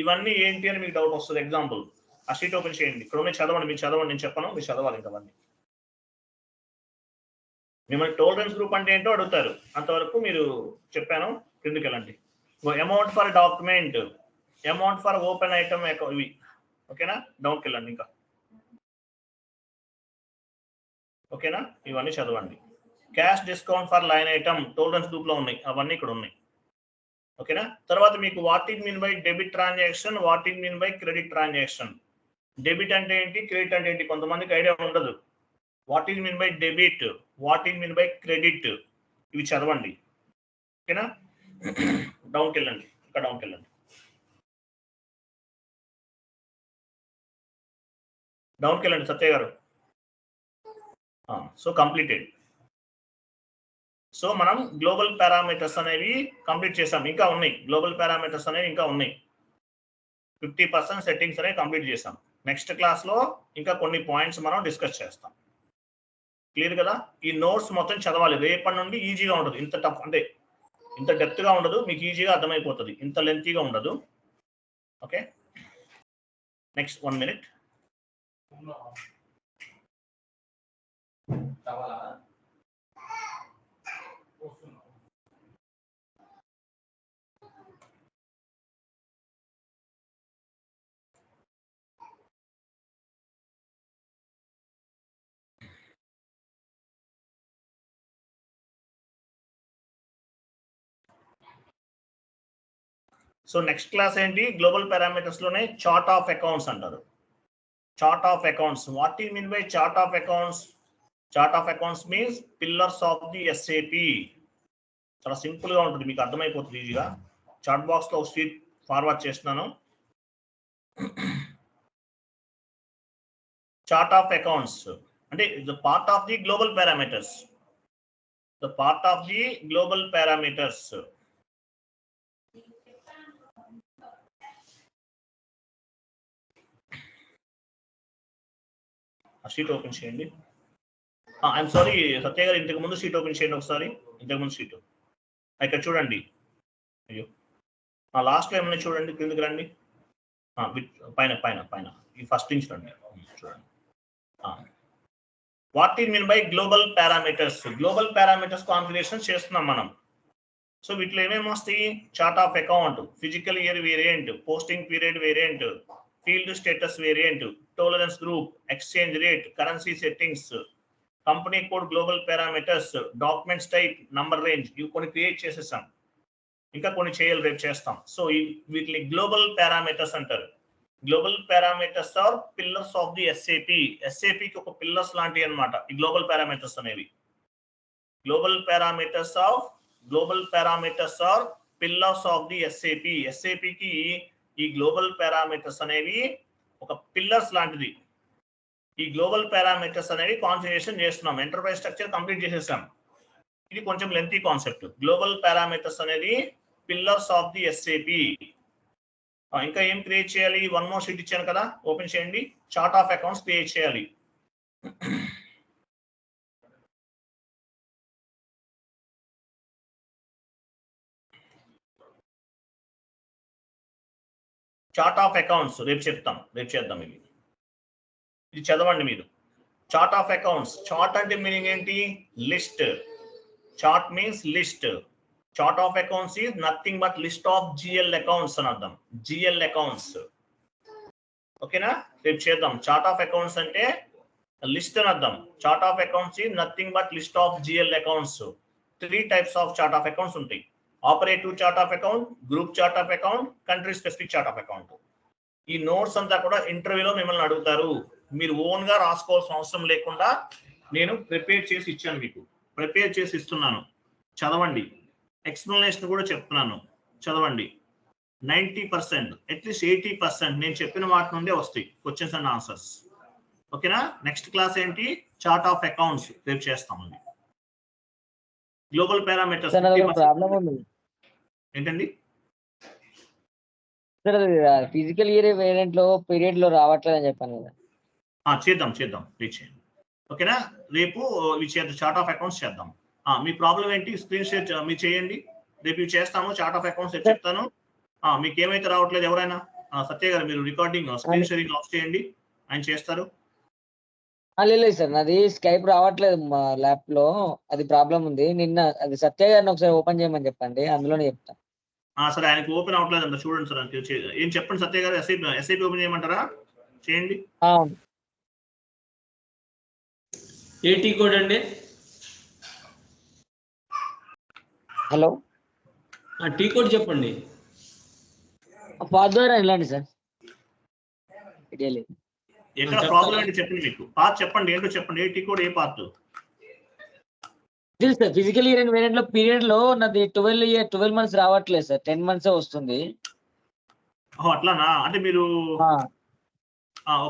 ఇవన్నీ ఏంటి అని మీకు డౌట్ వస్తుంది. ఎగ్జాంపుల్, ఆ షీట్ ఓపెన్ చేయండి. ఇక్కడ ఉన్నాయి, చదవండి. మీరు చదవండి, నేను చెప్పను, మీరు చదవాలి. ఇంకవన్నీ మిమ్మల్ని టోలరెన్స్ గ్రూప్ అంటే ఏంటో అడుగుతారు, అంతవరకు మీరు చెప్పాను. కిందకి వెళ్ళండి. Amount for document, amount for open item, ఇవి. ఓకేనా? డౌన్కి వెళ్ళండి ఇంకా. ఓకేనా? ఇవన్నీ చదవండి. Cash discount for line item tolerance group లో ఉన్నాయి, అవన్నీ ఇక్కడ ఉన్నాయి. ఓకేనా? తర్వాత మీకు what is mean by debit transaction, what is mean by credit transaction. Debit అంటే ఏంటి, క్రెడిట్ అంటే ఏంటి, కొంతమందికి ఐడియా ఉండదు. What is mean by debit, what is mean by credit, ఇవి చదవండి. ఓకేనా? డౌన్కి వెళ్ళండి, ఇంకా డౌన్కి వెళ్ళండి. డౌన్కి వెళ్ళండి సత్య గారు. So completed. సో మనం గ్లోబల్ పారామీటర్స్ అనేవి కంప్లీట్ చేసాం. ఇంకా ఉన్నాయి గ్లోబల్ పారామీటర్స్ అనేవి, ఇంకా ఉన్నాయి. 50% సెట్టింగ్స్ అనేవి కంప్లీట్ చేసాం. నెక్స్ట్ క్లాస్ లో ఇంకా కొన్ని పాయింట్స్ మనం డిస్కస్ చేస్తాం. క్లియర్ కదా? ఈ నోట్స్ మొత్తం చదవాలి. రేపటి నుండి ఈజీగా ఉండదు. ఇంత టఫ్ అంటే ఇంత డెప్త్ గా ఉండదు, మీకు ఈజీగా అర్థమైపోతుంది. ఇంత లెంతీగా ఉండదు. Okay, next 1 minute. So next class ఏంటి, గ్లోబల్ పారామీటర్స్ లోనే చార్ట్ ఆఫ్ అకౌంట్స్ అంటారు. Chart of accounts, what you mean by chart of accounts? Chart of accounts means pillars of the SAP. చాలా సింపుల్ గా ఉంటుంది, మీకు అర్థమైపోతుంది ఈజీగా. చార్ట్ బాక్స్ లో ఒక షీట్ ఫార్వర్డ్ చేస్తున్నాను. చార్ట్ ఆఫ్ అకౌంట్స్ అంటే the part of the global parameters, the part of the global parameters. ఆ షీట్ ఓపెన్ చేయండి. ఐఎమ్ సారీ సత్య గారు, ఇంతకు ముందు షీట్ ఓపెన్ చేయండి ఒకసారి. ఇంతకు ముందు షీట్ ఇక్కడ చూడండి. అయ్యో, లాస్ట్ లో ఏమన్నా చూడండి, కిందకి రండి. పైన పైన పైన ఈ ఫస్ట్ నుంచి రండి, చూడండి. What is mean by global parameters? Global parameters configuration చేస్తున్నాం మనం. సో వీటిలో ఏమేమి వస్తాయి? Chart of account, physical year variant, posting period variant, field status variant, tolerance group, exchange rate, currency settings, company code, global parameters, documents type, number range, ఇవి కొన్ని create చేసేసాం. ఇంకా కొన్ని చేయాలి, రేపు చేస్తాం. సో వీటిని గ్లోబల్ పారామీటర్స్ అంటారు. Global parameters are pillars of the SAP. ఎస్ఏపికి ఒక పిల్లర్స్ లాంటివి అనమాట ఈ గ్లోబల్ పారామీటర్స్ అనేవి. Global parameters are pillars of the SAP. ఎస్ఏపికి ఈ గ్లోబల్ పారామీటర్స్ అనేవి ఒక పిల్లర్స్ లాంటిది. ఈ గ్లోబల్ పారామీటర్స్ అనేవి కాన్ఫిగరేషన్ చేస్తున్నాం. ఎంటర్ప్రైజ్ స్ట్రక్చర్ కంప్లీట్ చేసేసాం. ఇది కొంచెం లెంతీ కాన్సెప్ట్. గ్లోబల్ పారామీటర్స్ అనేది పిల్లర్స్ ఆఫ్ ది ఎస్ఏపి. ఇంకా ఏం క్రియేట్ చేయాలి? వన్ మోర్ షీట్ ఇచ్చాను కదా, ఓపెన్ చేయండి. చార్ట్ ఆఫ్ అకౌంట్స్ క్రియేట్ చేయాలి. చార్ట్ ఆఫ్ అకౌంట్స్ రేపు చెప్తాం, రేపు చేద్దాం. ఇది చదవండి మీరు. Chart of accounts. చార్ట్ అంటే మీనింగ్ ఏంటి? List. Chart means list. Chart of accounts is nothing but list of GL accounts అని అర్థం. GL accounts. ఓకేనా? రేపు చేద్దాం. చార్ట్ ఆఫ్ అకౌంట్స్ అంటే లిస్ట్ అని అర్థం. Chart of accounts is nothing but list of GL accounts. 3 types of chart of accounts ఉంటాయి. Operative chart of account, group chart of account, country specific chart of account. ఈ notes అంతా కూడా ఇంటర్వ్యూలో మిమ్మల్ని అడుగుతారు. మీరు ఓన్ గా రాసుకోవాల్సిన అవసరం లేకుండా నేను ప్రిపేర్ చేసి ఇచ్చాను, మీకు ప్రిపేర్ చేసి ఇస్తున్నాను. చదవండి. ఎక్స్ప్లెనేషన్ కూడా చెప్తున్నాను, చదవండి. 90% అట్లీస్ట్ 80% నేను చెప్పిన వాటి నుండే వస్తాయి క్వశ్చన్స్ అండ్ ఆన్సర్స్. ఓకేనా? నెక్స్ట్ క్లాస్ ఏంటి? చార్ట్ ఆఫ్ అకౌంట్స్ రేపు చేస్తామండి. గ్లోబల్ పారామీటర్స్ ఏంటండి? ఫిజికల్ ఇయర్ వేరియంట్ లో పీరియడ్ లో రావట్లేదు అని చెప్పాను కదా. చేద్దాం రీచ్ చేయండి. ఓకేనా? రేపు ఇవి చేద్దాం, చార్ట్ ఆఫ్ అకౌంట్స్ చేద్దాం. మీ ప్రాబ్లం ఏంటి? స్క్రీన్ షేర్ మీరు చేయండి. రేపు ఇవి చేస్తాము. చార్ట్ ఆఫ్ అకౌంట్స్ చెప్తాను. మీకు ఏమైతే రావట్లేదు ఎవరైనా? సత్య గారు మీరు రికార్డింగ్ స్క్రీన్ షేరింగ్ ఆఫ్ చేయండి, ఆయన చేస్తారు. లేదు సార్, నాది స్కైప్ రావట్లేదు మా ల్యాప్ లో, అది ప్రాబ్లం ఉంది. నిన్న అది సత్య గారిని ఒకసారి ఓపెన్ చేయమని చెప్పండి, అందులోనే చెప్తాను. సరే, ఆయనకి ఓపెన్ అవ్వట్లేదు అంట, చూడండి సార్. ఏం చెప్పండి సత్య గారు. ఎస్ఐపి ఓపెన్ చేయమంటారా? చేయండి. ఏ టీ కోడ్ అండి? హలో, టీ కోడ్ చెప్పండి. పాత్ ద్వారా వెళ్ళండి సార్. ఎక్కడ ప్రాబ్లం ఏంటి చెప్పండి. మీకు పాత్ చెప్పండి, ఏంటో చెప్పండి. ఏ టీ కోడ్, ఏ path? Sir physical year variant లో పీరియడ్ లో నాది 12 months రావట్లేదు సార్, 10 months వస్తుంది. అట్లానా? అంటే మీరు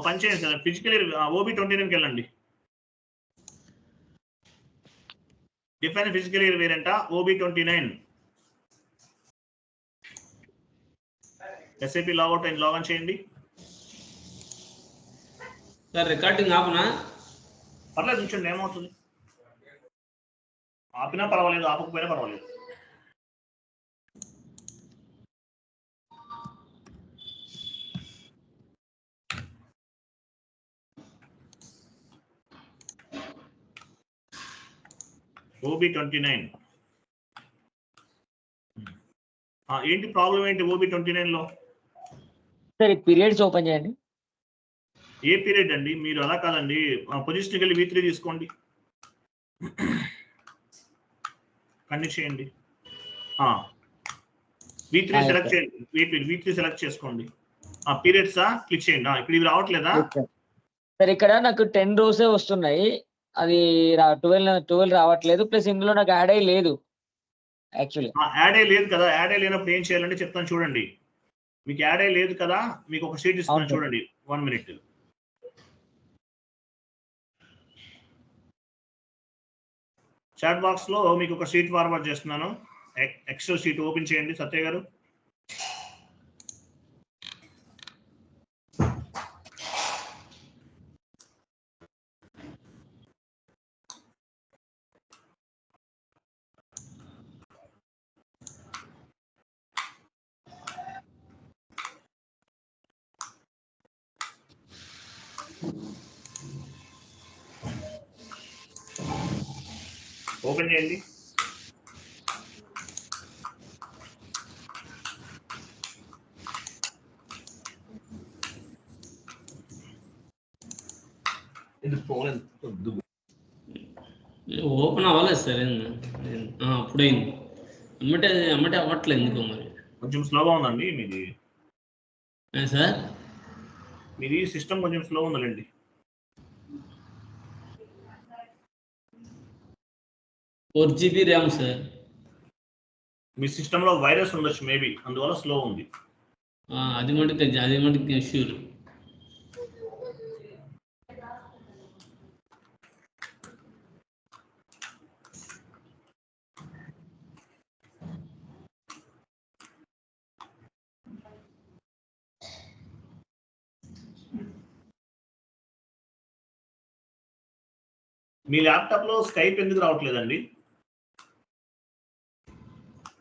పని చేయండి సార్. ఫిజికల్ ఇయర్ OB29కి వెళ్ళండి. Define physical year variant OB29. SAP logout and login చేయండి. సార్ రికార్డింగ్ ఆపనా? పర్లేదు, ఉంచండి, ఏమవుతుంది. ఆపినా పర్వాలేదు, ఆపకపోయినా పర్వాలేదు. OB29 ఏంటి ప్రాబ్లం ఏంటి OB29 లో? సరే పీరియడ్స్ ఓపెన్ చేయండి. ఏ పీరియడ్ అండి? మీరు అలా కాదండి, పొజిషన్కి వెళ్ళి V3 తీసుకోండి, కండిషన్ చేయండి. V3 సెలెక్ట్ చేయండి. V3 సెలెక్ట్ చేసుకోండి. పీరియడ్స్ క్లిక్ చేయండి. ఇప్పుడు ఇవి రావట్లేదా? సరే, ఇక్కడ నాకు 10 rows వస్తున్నాయి, అది 12 రావట్లేదు. ప్లస్ ఇందులో నాకు యాడ్ అయ్యి లేదు. యాక్చువల్లీ యాడ్ అయ్యి లేదు కదా. యాడ్ అయ్యి లేనప్పుడు ఏం చేయాలంటే చెప్తాను చూడండి. మీకు యాడ్ అయ్యి లేదు కదా, మీకు ఒక షీట్ ఇస్తాను చూడండి. 1 minute. చాట్ బాక్స్ లో మీకు ఒక షీట్ ఫార్వర్డ్ చేస్తున్నాను. ఎక్సెల్ షీట్ ఓపెన్ చేయండి సత్య గారు. ఓపెన్ చేయండి. ఇది ఫోన్ ఓపెన్ అవ్వలేదు సార్ అప్పుడైంది అమ్మటే అవ్వట్లేదు ఎందుకో మరి. కొంచెం స్లోగా ఉందండి మీది. సార్ మీది సిస్టమ్ కొంచెం స్లో ఉందండి. Four GB RAM sir. మీ సిస్టమ్ లో వైరస్ ఉండొచ్చు మేబీ, అందువల్ల స్లో ఉంది. అది మటుకు షూర్. మీ ల్యాప్టాప్ లో స్కైప్ ఎందుకు రావట్లేదండి?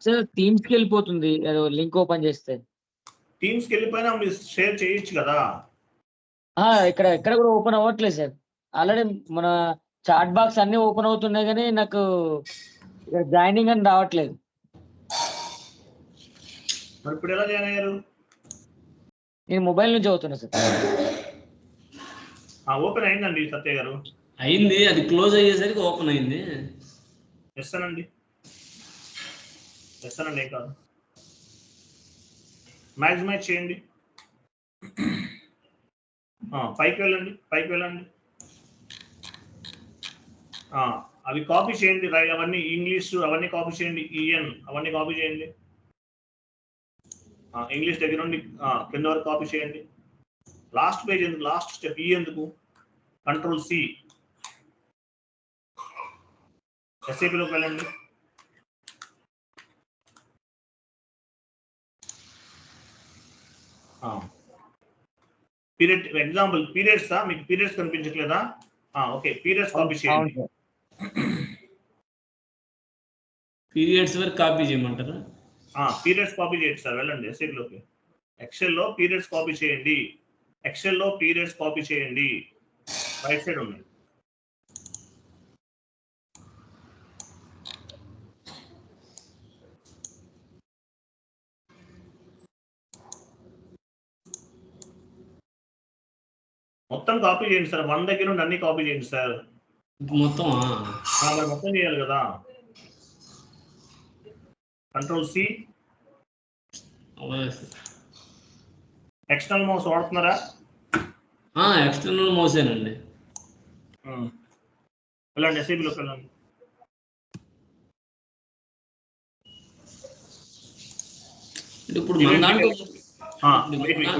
సార్ టీమ్స్ కి వెళ్ళిపోతుంది లింక్ ఓపెన్ చేస్తే. టీమ్స్ కి వెళ్ళిపోయినా మీరు షేర్ చేయొచ్చు కదా. ఎక్కడ కూడా ఓపెన్ అవ్వట్లేదు సార్. ఆల్రెడీ మన చాట్ బాక్స్ అన్ని ఓపెన్ అవుతున్నాయి కానీ నాకు జాయినింగ్ అని రావట్లేదు. మరి ఇప్పుడు ఎలా జాయిన్ అయ్యారు? నేను మొబైల్ నుంచి అవుతున్నా సార్. ఓపెన్ అయిందండి సత్య గారు. అయింది, అది క్లోజ్ అయ్యేసరికి ఓపెన్ అయింది. చేస్తానండి ఏం కాదు. మ్యాక్సిమైజ్ చేయండి. పైకి వెళ్ళండి. అవి కాపీ చేయండి. అవన్నీ ఇంగ్లీష్ అవన్నీ కాపీ చేయండి. ఈఎన్ అవన్నీ కాపీ చేయండి. ఇంగ్లీష్ దగ్గర నుండి కింద వరకు కాపీ చేయండి. లాస్ట్ పేజ్ ఎందుకు, లాస్ట్ స్టెప్ ఈ ఎందుకు? Control C. ఎస్ఏపీలోకి వెళ్ళండి. పీరియడ్ ఎగ్జాంపుల్ పీరియడ్స్ మీకు పీరియడ్స్ కనిపించట్లేదా? ఓకే, పీరియడ్స్ కాపీ చేయండి. పీరియడ్స్ వరకు కాపీ చేయమంటారా? పీరియడ్స్ కాపీ చేయండి సార్. వెళ్ళండి ఎస్ఏపీలోకి. ఎక్సెల్లో పీరియడ్స్ కాపీ చేయండి. రైట్ సైడ్ ఉంది. మొత్తం కాపీ చేయండి సార్. 1 దగ్గర నుండి అన్ని కాపీ చేయండి సార్. మొత్తం మరి మొత్తం చేయాలి కదా. Control C. ఎక్స్టర్నల్ మౌస్ వాడుతున్నారా? ఎక్స్టర్నల్ మౌసేనండి. వెళ్ళండి ఎస్ఏపీలోకి వెళ్ళండి. ఇప్పుడు మన దాంట్లో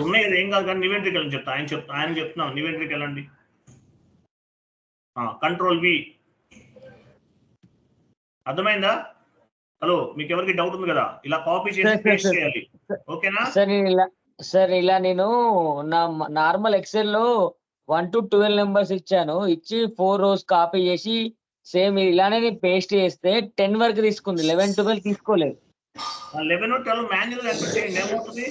ఉన్నాయి కదా, ఏం కాదు కానీ నివెంట్రీకి వెళ్ళని చెప్తా. ఆయన చెప్తున్నాను నివెంట్రీకి వెళ్ళండి. Control V. అర్థమైందా? హలో, మీకు ఎవరికి డౌట్ ఉంది కదా? ఇలా కాపీ చేసి పేస్ట్ చేయాలి. ఓకేనా సార్? ఇలా నేను నా నార్మల్ ఎక్సెల్ లో 1 to 12 నెంబర్స్ ఇచ్చాను. ఇచ్చి 4 rows కాపీ చేసి సేమ్ ఇలానే పేస్ట్ చేస్తే 10 వరకు తీసుకుంది. 11, 12 తీసుకోలేదు. 11, 12 మాన్యువల్ ఎంటర్ చేయండి. ఏమవుతుంది?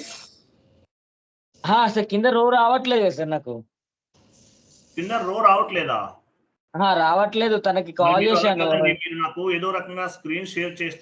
సార్ కింద రో రావట్లేదు సార్. నాకు కింద రో రావట్లేదా? రావట్లేదు. తనకి కాల్ చేశాను. మీరు నాకు ఏదో రకంగా స్క్రీన్ షేర్ చేస్తే